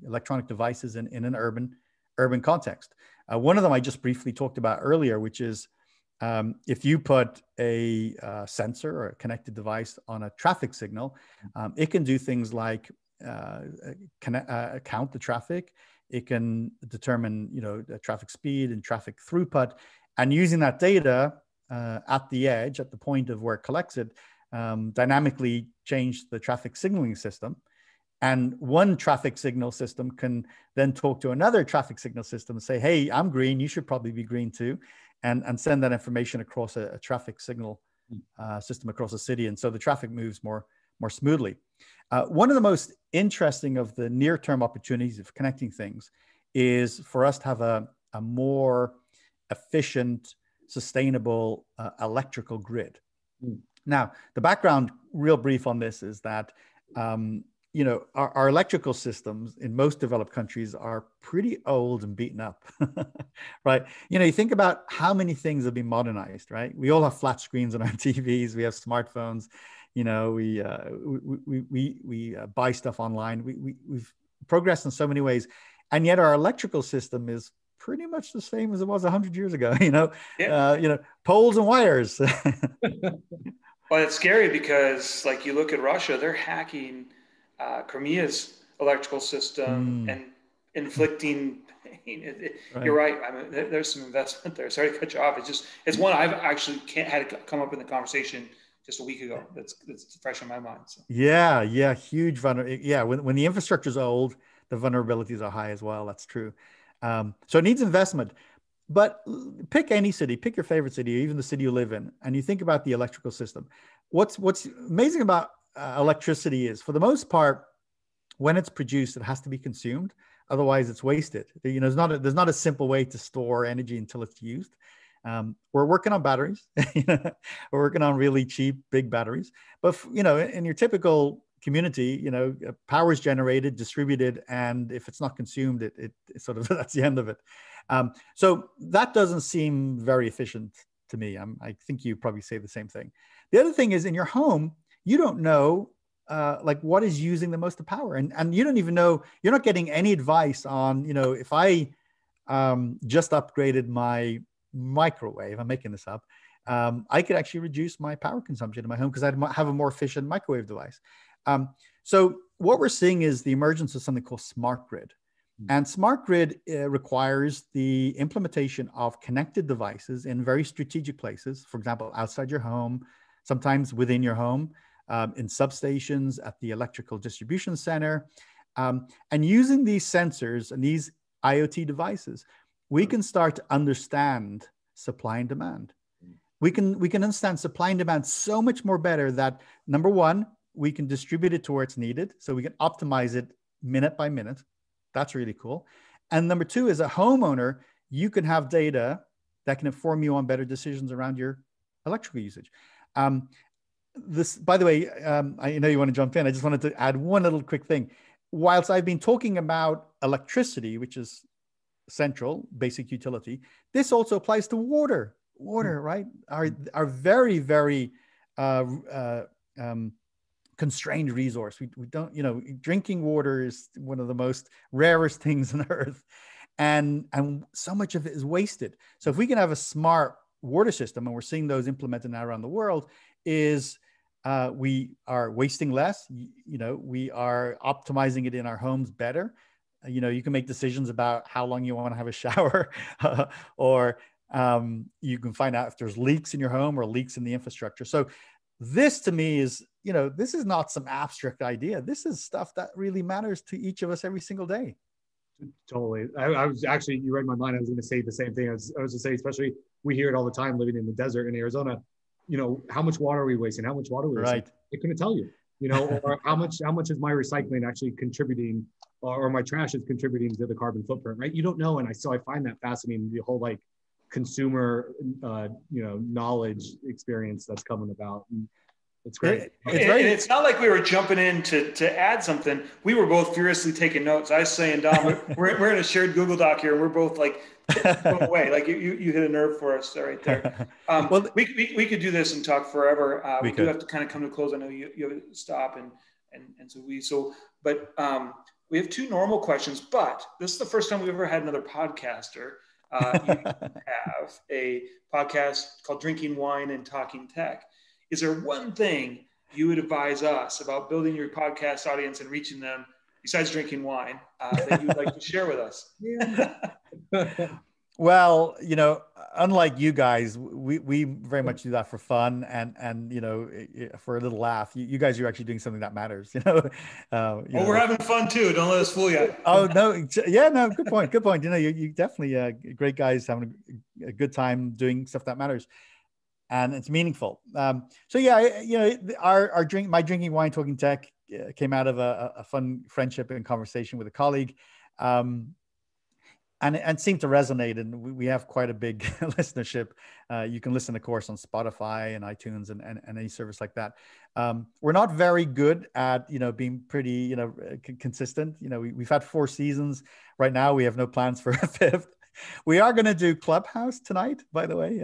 Speaker 4: electronic devices in an urban context. One of them I just briefly talked about earlier, which is if you put a sensor or a connected device on a traffic signal, it can do things like count the traffic. It can determine, the traffic speed and traffic throughput, and using that data at the edge, at the point of where it collects it, dynamically change the traffic signaling system. And one traffic signal system can then talk to another traffic signal system and say, hey, I'm green, you should probably be green too. And send that information across a traffic signal system across a city. And so the traffic moves more smoothly. One of the most interesting of the near-term opportunities of connecting things is for us to have a more efficient, sustainable electrical grid. Now, the background, real brief on this, is that our electrical systems in most developed countries are pretty old and beaten up, right? You think about how many things have been modernized, right? We all have flat screens on our TVs. We have smartphones. We buy stuff online. We've progressed in so many ways, and yet our electrical system is pretty much the same as it was 100 years ago. Poles and wires.
Speaker 2: Well, it's scary because, like, you look at Russia, they're hacking Crimea's electrical system and inflicting pain. Right. You're right. I mean, there's some investment there. Sorry to cut you off. It's one I've actually had to come up in the conversation just a week ago. That's fresh in my mind. So.
Speaker 4: Yeah. Huge vulnerability. Yeah. When the infrastructure is old, the vulnerabilities are high as well. That's true. So it needs investment. But pick any city, pick your favorite city, or even the city you live in, and you think about the electrical system. What's amazing about electricity is, for the most part, when it's produced, it has to be consumed. Otherwise, it's wasted. There's not a simple way to store energy until it's used. We're working on batteries. We're working on really cheap, big batteries. But in your typical community, power is generated, distributed, and if it's not consumed, it sort of that's the end of it. So that doesn't seem very efficient to me. I think you probably say the same thing. The other thing is, in your home, you don't know what is using the most of power, and you don't even know. You're not getting any advice on if I just upgraded my microwave. I'm making this up. I could actually reduce my power consumption in my home because I'd have a more efficient microwave device. So what we're seeing is the emergence of something called smart grid. And smart grid requires the implementation of connected devices in very strategic places, for example, outside your home, sometimes within your home, in substations, at the electrical distribution center. And using these sensors and these IoT devices, we can start to understand supply and demand. We can understand supply and demand so much more better that, number one, we can distribute it to where it's needed. So we can optimize it minute by minute. That's really cool. And number two, as a homeowner, you can have data that can inform you on better decisions around your electrical usage. This, by the way, I know you want to jump in. I just wanted to add one little quick thing. Whilst I've been talking about electricity, which is central, basic utility, this also applies to water. Water, right? Are very, very constrained resource. We don't, drinking water is one of the most rarest things on earth. And so much of it is wasted. So if we can have a smart water system, and we're seeing those implemented now around the world, is we are wasting less. We are optimizing it in our homes better. You can make decisions about how long you want to have a shower, or you can find out if there's leaks in your home or leaks in the infrastructure. So this to me is, this is not some abstract idea. This is stuff that really matters to each of us every single day.
Speaker 3: Totally. I was actually, you read my mind. I was going to say the same thing. I was going to say, especially we hear it all the time living in the desert in Arizona, how much water are we wasting? How much water are we wasting?
Speaker 4: Right.
Speaker 3: I couldn't tell you, or how much is my recycling actually contributing, or my trash is contributing to the carbon footprint, right? You don't know. And I find that fascinating, the whole consumer, knowledge experience that's coming about. And it's great.
Speaker 2: It's not like we were jumping in to add something. We were both furiously taking notes. I was saying, Dom, we're in a shared Google Doc here. And we're both going away. You hit a nerve for us right there. Well, we could do this and talk forever. We do have to kind of come to a close. I know you have to stop but we have two normal questions, but this is the first time we've ever had another podcaster. You have a podcast called Drinking Wine and Talking Tech. Is there one thing you would advise us about building your podcast audience and reaching them besides drinking wine that you'd like to share with us?
Speaker 4: Well, unlike you guys, we very much do that for fun and for a little laugh. You guys are actually doing something that matters.
Speaker 2: We're having fun too. Don't let us fool you.
Speaker 4: Oh no, yeah, no, good point. You definitely great guys having a good time doing stuff that matters, and it's meaningful. So yeah, my drinking wine talking tech came out of a fun friendship and conversation with a colleague. And it seemed to resonate, and we have quite a big listenership. You can listen, of course, on Spotify and iTunes and any service like that. We're not very good at being pretty consistent. We've had 4 seasons. Right now, we have no plans for a 5th. We are going to do Clubhouse tonight, by the way.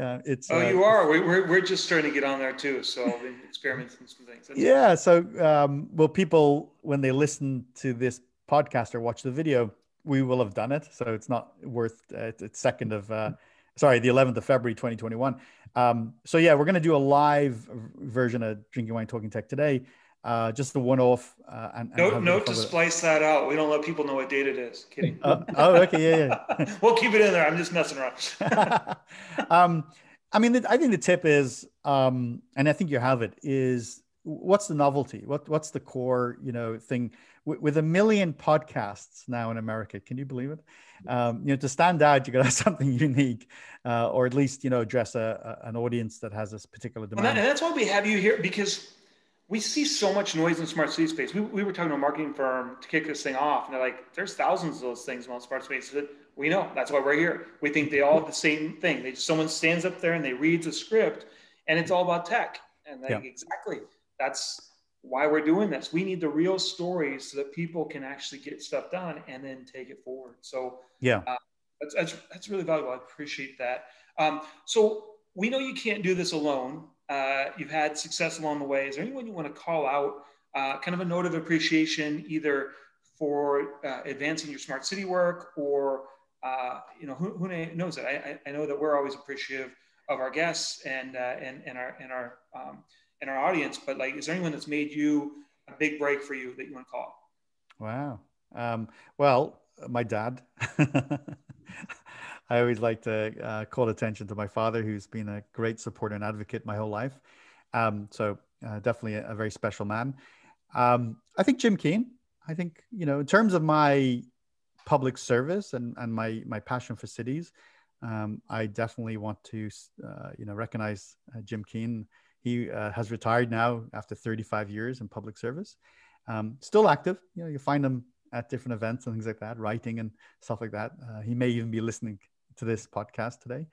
Speaker 2: You are. We're just starting to get on there too. So I've been experimenting some things.
Speaker 4: That's So people, when they listen to this podcast or watch the video, we will have done it. So it's not worth it's the 11th of February, 2021. So yeah, we're going to do a live version of Drinking Wine Talking Tech today. Just a one-off.
Speaker 2: Note to splice that out. We don't let people know what date it is. Kidding.
Speaker 4: Okay. Yeah.
Speaker 2: We'll keep it in there. I'm just messing around.
Speaker 4: I think the tip is, and I think you have it, is what's the novelty? What's the core, thing? With 1 million podcasts now in America, can you believe it? To stand out, you got to have something unique, or at least address an audience that has this particular demand.
Speaker 2: And that's why we have you here, because we see so much noise in smart city space. We were talking to a marketing firm to kick this thing off, and they're like, "There's thousands of those things in smart space." We know, that's why we're here. We think they all have the same thing. Someone stands up there and they read the script, and it's all about tech. And exactly, that's why we're doing this. We need the real stories so that people can actually get stuff done and then take it forward. So that's really valuable. I appreciate that. So we know you can't do this alone. You've had success along the way. Is there anyone you want to call out, kind of a note of appreciation, either for advancing your smart city work, or who knows it? I know that we're always appreciative of our guests and our audience, but is there anyone that's made you a big break for you that you want to call?
Speaker 4: Wow. Well, my dad. I always like to call attention to my father, who's been a great supporter and advocate my whole life. So definitely a very special man. I think Jim Keane. I think, in terms of my public service and my passion for cities, I definitely want to, recognize Jim Keane. He has retired now after 35 years in public service. Still active. You find him at different events and things like that, writing and stuff like that. He may even be listening to this podcast today.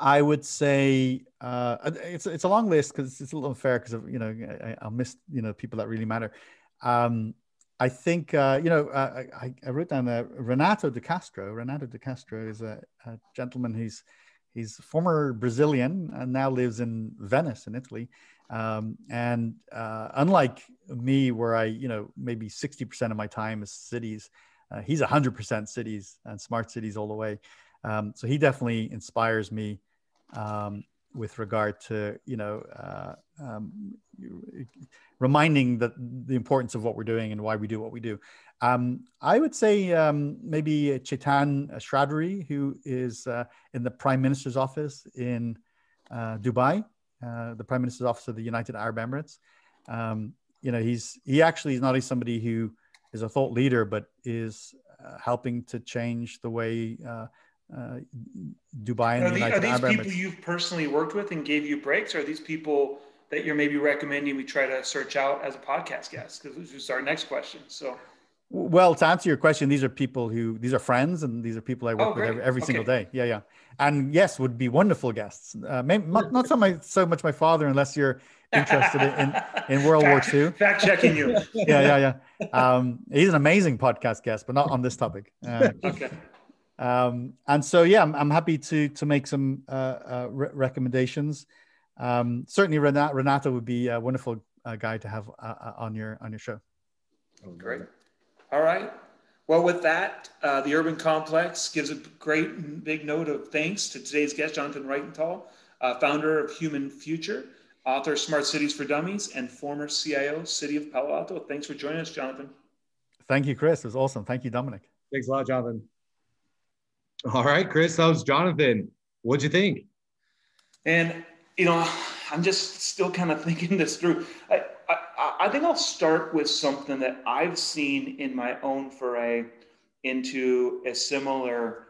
Speaker 4: I would say it's a long list because it's a little unfair because I'll miss people that really matter. I think I wrote down Renato de Castro. Renato de Castro is a gentleman. He's former Brazilian and now lives in Venice in Italy. And unlike me, where I maybe 60% of my time is cities, he's 100% cities and smart cities all the way. So he definitely inspires me with regard to reminding that the importance of what we're doing and why we do what we do. I would say maybe Chetan Shradri, who is in the Prime Minister's office in Dubai, the Prime Minister's office of the United Arab Emirates. He actually is not only somebody who is a thought leader, but is helping to change the way Dubai and the United Arab Emirates.
Speaker 2: Are these people you've personally worked with and gave you breaks? Or are these people that you're maybe recommending we try to search out as a podcast guest? Because this is our next question. So,
Speaker 4: well, to answer your question, these are friends, and these are people I work with every single day. Yeah. And yes, would be wonderful guests. Maybe not so much my father, unless you're interested in World War II.
Speaker 2: Fact checking you.
Speaker 4: Yeah. He's an amazing podcast guest, but not on this topic.
Speaker 2: Okay.
Speaker 4: And so, yeah, I'm happy to make some recommendations. Certainly Renato would be a wonderful guy to have on your show.
Speaker 2: Great. All right. Well, with that, the Urban Complex gives a great big note of thanks to today's guest, Jonathan Reichental, founder of Human Future, author of Smart Cities for Dummies, and former CIO, City of Palo Alto. Thanks for joining us, Jonathan.
Speaker 4: Thank you, Chris. It was awesome. Thank you, Dominic.
Speaker 3: Thanks a lot, Jonathan. All right, Chris, that was Jonathan. What'd you think?
Speaker 2: And, I'm just still kind of thinking this through. I think I'll start with something that I've seen in my own foray into a similar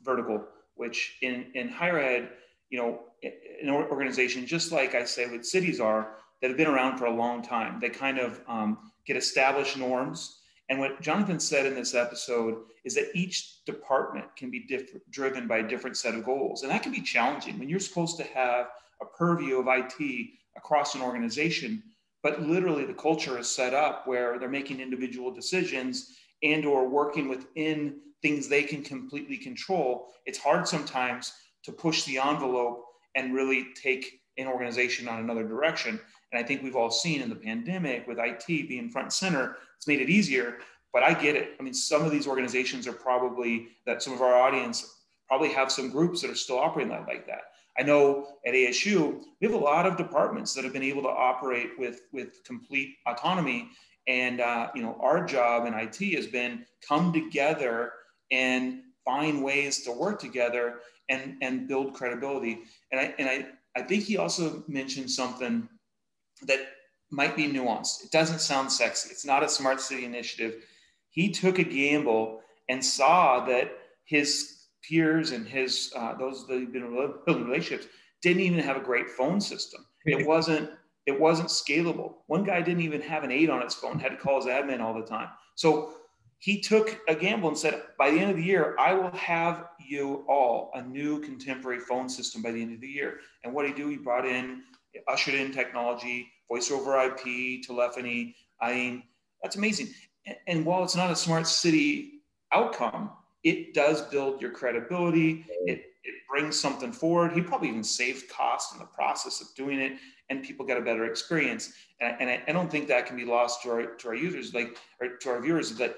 Speaker 2: vertical, which in higher ed, an organization, just like I say what cities are, that have been around for a long time. They kind of get established norms. And what Jonathan said in this episode is that each department can be driven by a different set of goals. And that can be challenging when you're supposed to have a purview of IT across an organization, but literally the culture is set up where they're making individual decisions and or working within things they can completely control. It's hard sometimes to push the envelope and really take an organization on another direction. And I think we've all seen in the pandemic with IT being front and center, it's made it easier, but I get it. I mean, some of these organizations are some of our audience probably have some groups that are still operating like that. I know at ASU, we have a lot of departments that have been able to operate with complete autonomy. And, our job in IT has been come together and find ways to work together and build credibility. And I think he also mentioned something that might be nuanced. It doesn't sound sexy. It's not a smart city initiative. He took a gamble and saw that his peers and his those that he'd been building relationships didn't even have a great phone system. It wasn't scalable. One guy didn't even have an 8 on his phone, had to call his admin all the time. So he took a gamble and said, by the end of the year, I will have you all a new contemporary phone system by the end of the year. And what did he do? He ushered in technology, voice over IP, telephony. I mean, that's amazing. And while it's not a smart city outcome, it does build your credibility. It brings something forward. He probably even saved cost in the process of doing it, and people get a better experience. And I don't think that can be lost to our users, or to our viewers, that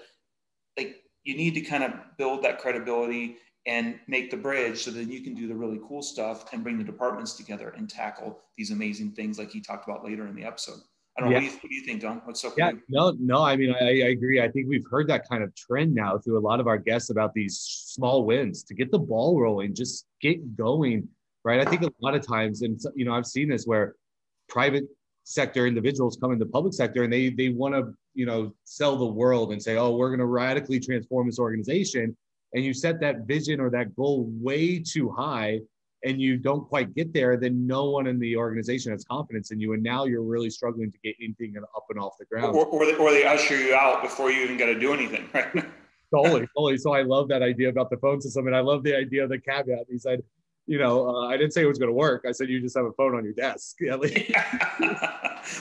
Speaker 2: you need to kind of build that credibility and make the bridge so that you can do the really cool stuff and bring the departments together and tackle these amazing things like he talked about later in the episode. I don't know. What do you think, Don? What's up?
Speaker 3: Yeah, no. I mean, I agree. I think we've heard that kind of trend now through a lot of our guests about these small wins to get the ball rolling, just get going, right? I think a lot of times, and I've seen this where private sector individuals come into public sector and they want to, sell the world and say, oh, we're going to radically transform this organization. And you set that vision or that goal way too high. and you don't quite get there, then no one in the organization has confidence in you. And now you're really struggling to get anything up and off the ground.
Speaker 2: Or they usher you out before you even got to do anything, right?
Speaker 3: Totally. So I love that idea about the phone system. And I love the idea of the caveat. He said, I didn't say it was going to work. I said, you just have a phone on your desk.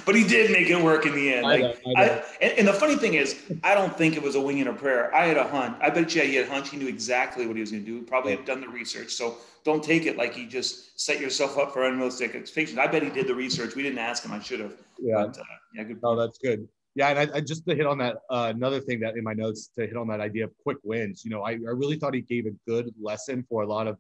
Speaker 2: But he did make it work in the end.
Speaker 3: I know.
Speaker 2: And the funny thing is, I don't think it was a wing and a prayer. I had a hunch. I bet you he had a hunch. He knew exactly what he was going to do. Probably had done the research. So don't take it like you just set yourself up for unrealistic expectations. I bet he did the research. We didn't ask him. I should have.
Speaker 3: Yeah.
Speaker 2: But, good.
Speaker 3: Oh, that's good. Yeah, and I just to hit on that, another thing that in my notes to hit on that idea of quick wins. I really thought he gave a good lesson for a lot of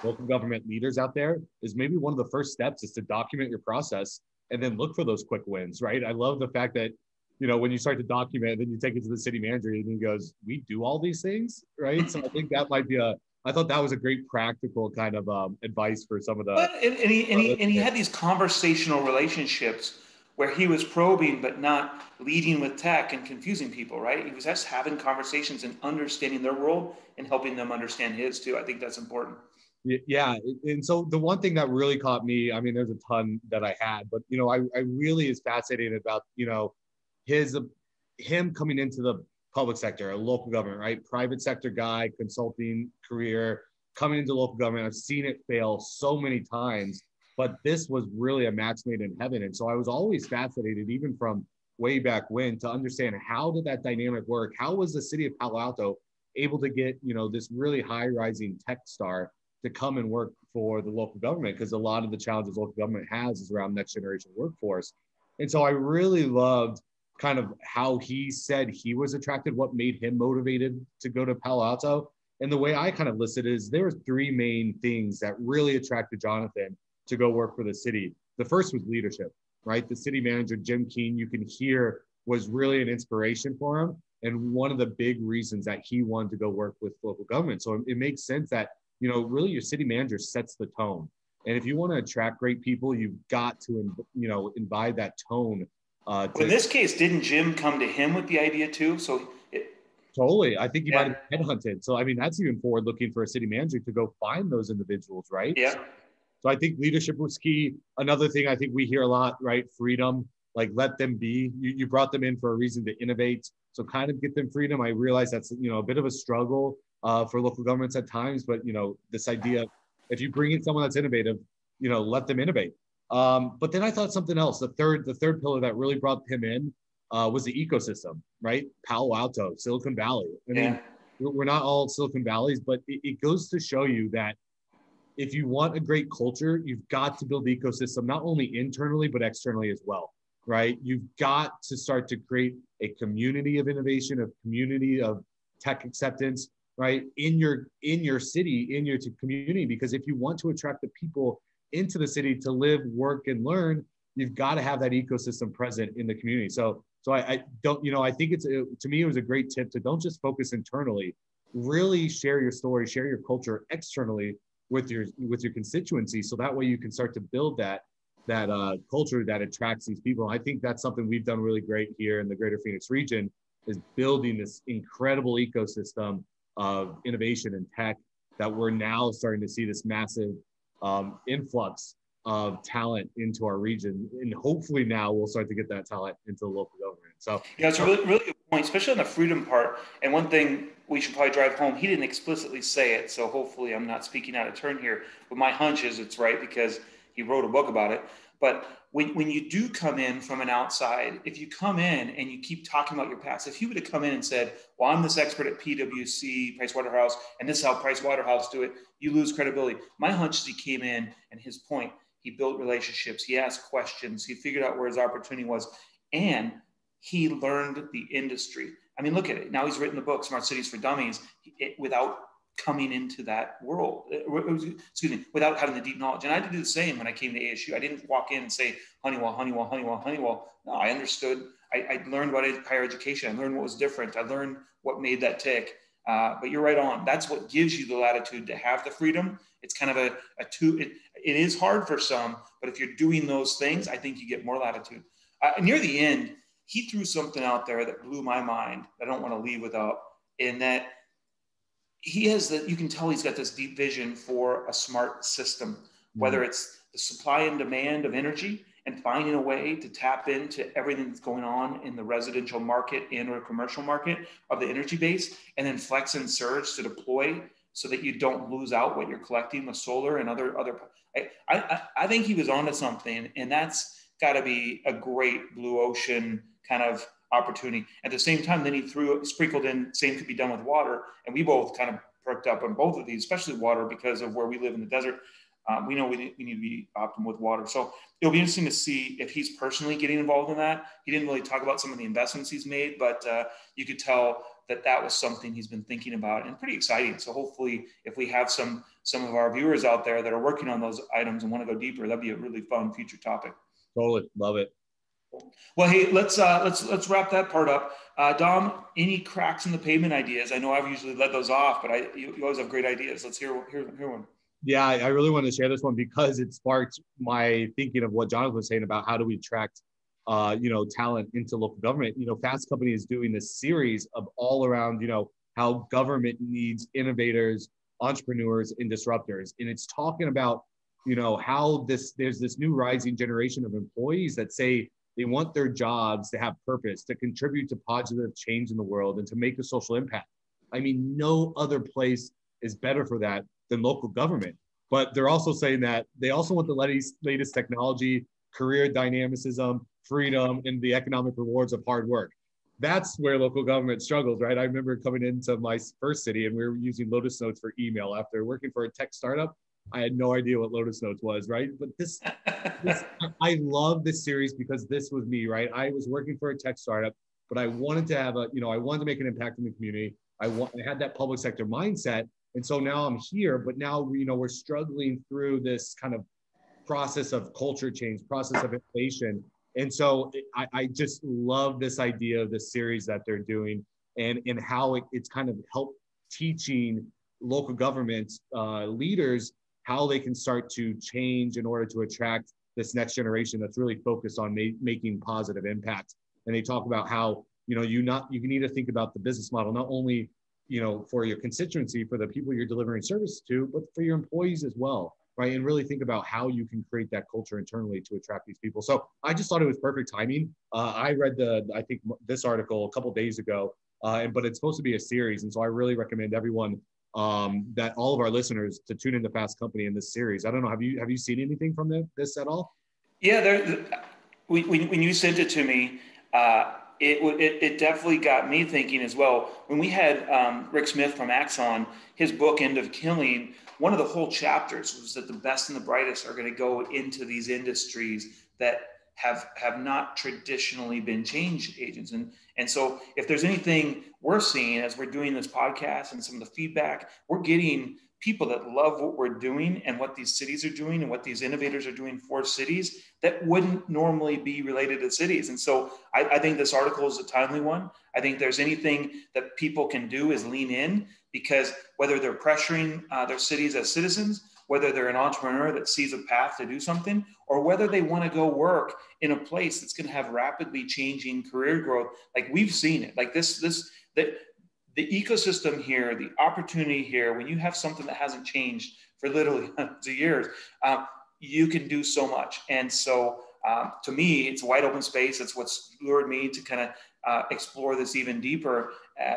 Speaker 3: local government leaders out there. Is maybe one of the first steps is to document your process and then look for those quick wins, right? I love the fact that, when you start to document, then you take it to the city manager and he goes, we do all these things, right? So I think that might be I thought that was a great practical kind of advice for some of the.
Speaker 2: But, and he had these conversational relationships where he was probing, but not leading with tech and confusing people, right? He was just having conversations and understanding their world and helping them understand his too. I think that's important.
Speaker 3: Yeah. And so the one thing that really caught me, I mean, there's a ton that I had, but, I really is fascinated about, him coming into the public sector, a local government, right? Private sector guy, consulting career, coming into local government. I've seen it fail so many times, but this was really a match made in heaven. And so I was always fascinated, even from way back when, to understand how did that dynamic work? How was the city of Palo Alto able to get, this really high rising tech star to come and work for the local government? Because a lot of the challenges local government has is around next generation workforce. And so I really loved kind of how he said he was attracted, what made him motivated to go to Palo Alto. And the way I kind of listed is there were three main things that really attracted Jonathan to go work for the city. The first was leadership, right? The city manager, Jim Keene, you can hear was really an inspiration for him. And one of the big reasons that he wanted to go work with local government. So it makes sense that, really your city manager sets the tone. And if you want to attract great people, you've got to, imbibe that tone.
Speaker 2: In this case, didn't Jim come to him with the idea too?
Speaker 3: Totally. I think he might have headhunted. So, I mean, that's even forward looking for a city manager to go find those individuals, right?
Speaker 2: Yeah.
Speaker 3: So I think leadership was key. Another thing I think we hear a lot, right? Freedom, like let them be. You brought them in for a reason to innovate. So kind of get them freedom. I realize that's, a bit of a struggle for local governments at times, but, this idea, if you bring in someone that's innovative, let them innovate. But then I thought something else. The third pillar that really brought him in was the ecosystem, right? Palo Alto, Silicon Valley. I mean, we're not all Silicon Valleys, but it goes to show you that if you want a great culture, you've got to build the ecosystem, not only internally, but externally as well, right? You've got to start to create a community of innovation, a community of tech acceptance, right? In your city, in your community, because if you want to attract the people into the city to live, work, and learn, you've got to have that ecosystem present in the community. So I don't, I think to me, it was a great tip to don't just focus internally, really share your story, share your culture externally with your constituency. So that way you can start to build that culture that attracts these people. I think that's something we've done really great here in the Greater Phoenix region, is building this incredible ecosystem of innovation and tech that we're now starting to see this massive influx of talent into our region. And hopefully now we'll start to get that talent into the local government. So
Speaker 2: yeah, it's a really, really good point, especially on the freedom part. And one thing we should probably drive home, he didn't explicitly say it, so hopefully I'm not speaking out of turn here, but my hunch is it's right because he wrote a book about it. But when you do come in from an outside, if you come in and you keep talking about your past, if he would have come in and said, well, I'm this expert at PwC, Pricewaterhouse, and this is how Pricewaterhouse do it, you lose credibility. My hunch is he came in, and his point, he built relationships, he asked questions, he figured out where his opportunity was, and he learned the industry. I mean, look at it. Now he's written the book, Smart Cities for Dummies, without coming into that world, without having the deep knowledge. And I did the same when I came to ASU. I didn't walk in and say, Honeywell. No, I understood. I learned about higher education. I learned what was different. I learned what made that tick. But you're right on. That's what gives you the latitude to have the freedom. It's kind of it is hard for some, but if you're doing those things, I think you get more latitude. Near the end, he threw something out there that blew my mind. I don't want to leave without, in that he has that, you can tell he's got this deep vision for a smart system, whether it's the supply and demand of energy and finding a way to tap into everything that's going on in the residential market and or commercial market of the energy base, and then flex and surge to deploy so that you don't lose out what you're collecting with solar and other. I think he was onto something, and that's got to be a great blue ocean kind of opportunity. At the same time, then he sprinkled in same could be done with water, and we both kind of perked up on both of these, especially water, because of where we live in the desert. We know we need to be optimal with water. So it'll be interesting to see if he's personally getting involved in that. He didn't really talk about some of the investments he's made, but you could tell that was something he's been thinking about, and pretty exciting. So hopefully if we have some of our viewers out there that are working on those items and want to go deeper, that'd be a really fun future topic.
Speaker 3: Totally. Love it.
Speaker 2: Well, hey, let's wrap that part up. Dom, any cracks in the pavement ideas? I know I've usually let those off, but you always have great ideas. Let's hear one.
Speaker 3: Yeah, I really want to share this one because it sparked my thinking of what Jonathan was saying about how do we attract, talent into local government. Fast Company is doing this series of all around, how government needs innovators, entrepreneurs, and disruptors. And it's talking about, how there's this new rising generation of employees that say they want their jobs to have purpose, to contribute to positive change in the world, and to make a social impact. I mean, no other place is better for that than local government. But they're also saying that they also want the latest technology, career dynamicism, freedom, and the economic rewards of hard work. That's where local government struggles, right? I remember coming into my first city and we were using Lotus Notes for email. After working for a tech startup, I had no idea what Lotus Notes was, right? But this I love this series because this was me, right? I was working for a tech startup, but I wanted to have I wanted to make an impact in the community. I had that public sector mindset. And so now I'm here, but now, we're struggling through this kind of process of culture change, process of innovation. And so I just love this idea of this series that they're doing and how it's kind of helped teaching local government leaders how they can start to change in order to attract this next generation that's really focused on making positive impact. And they talk about how, you can need to think about the business model, not only for your constituency, for the people you're delivering service to, but for your employees as well, right? And really think about how you can create that culture internally to attract these people. So I just thought it was perfect timing. I read this article a couple of days ago, but it's supposed to be a series. And so I really recommend everyone that all of our listeners to tune into Fast Company in this series. I don't know, have you seen anything from this at all?
Speaker 2: Yeah, when you sent it to me, it definitely got me thinking as well. When we had Rick Smith from Axon, his book End of Killing, one of the whole chapters was that the best and the brightest are going to go into these industries that have not traditionally been change agents. And so if there's anything we're seeing as we're doing this podcast and some of the feedback, we're getting people that love what we're doing and what these cities are doing and what these innovators are doing for cities that wouldn't normally be related to cities. And so I think this article is a timely one. I think there's anything that people can do is lean in, because whether they're pressuring their cities as citizens, whether they're an entrepreneur that sees a path to do something, or whether they want to go work in a place that's going to have rapidly changing career growth, like we've seen it, like the ecosystem here, the opportunity here, when you have something that hasn't changed for literally hundreds of years, you can do so much. And so to me, it's a wide open space. That's what's lured me to kind of explore this even deeper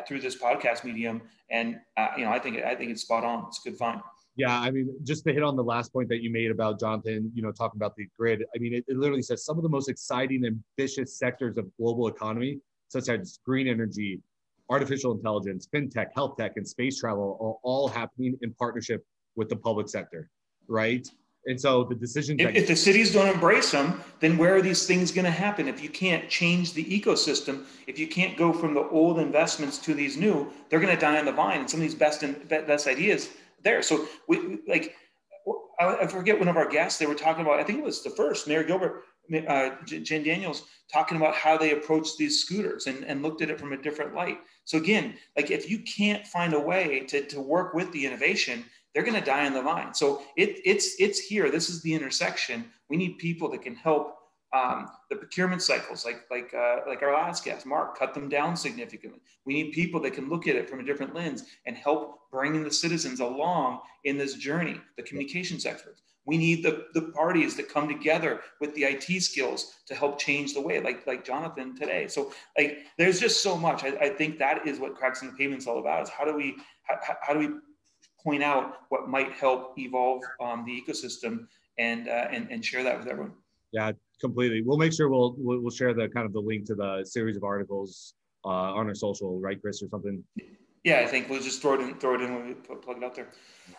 Speaker 2: through this podcast medium. And I think it's spot on. It's a good find.
Speaker 3: Yeah, I mean, just to hit on the last point that you made about Jonathan, talking about the grid. I mean, it literally says some of the most exciting, ambitious sectors of global economy, such as green energy, artificial intelligence, fintech, health tech, and space travel are all happening in partnership with the public sector, right? And so the decisions—
Speaker 2: if the cities don't embrace them, then where are these things going to happen? If you can't change the ecosystem, if you can't go from the old investments to these new, they're going to die on the vine. And some of these best ideas there. So I forget one of our guests, they were talking about, I think it was the first, Mayor Gilbert, Jen Daniels, talking about how they approached these scooters and looked at it from a different light. So again, like if you can't find a way to work with the innovation, they're going to die on the vine. So it's here. This is the intersection. We need people that can help The procurement cycles, like our last guest, Mark, cut them down significantly. We need people that can look at it from a different lens and help bringing the citizens along in this journey, the communications experts. We need the parties that come together with the IT skills to help change the way, like Jonathan today. So like, there's just so much. I think that is what Cracks in the Pavement is all about, is how do we point out what might help evolve the ecosystem and share that with everyone.
Speaker 3: Yeah, completely. We'll make sure we'll share the kind of the link to the series of articles on our social, right, Chris, or something.
Speaker 2: Yeah, I think we'll just throw it in when we plug it out there.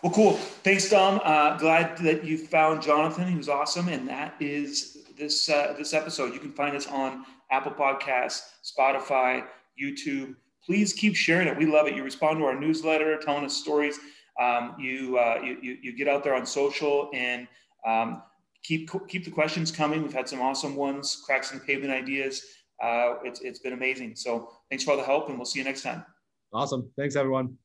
Speaker 2: Well, cool. Thanks, Dom. Glad that you found Jonathan. He was awesome. And that is this episode. You can find us on Apple Podcasts, Spotify, YouTube. Please keep sharing it. We love it. You respond to our newsletter, telling us stories. You get out there on social and keep the questions coming. We've had some awesome ones, Cracks in the Pavement ideas. It's been amazing. So thanks for all the help, and we'll see you next time.
Speaker 3: Awesome. Thanks, everyone.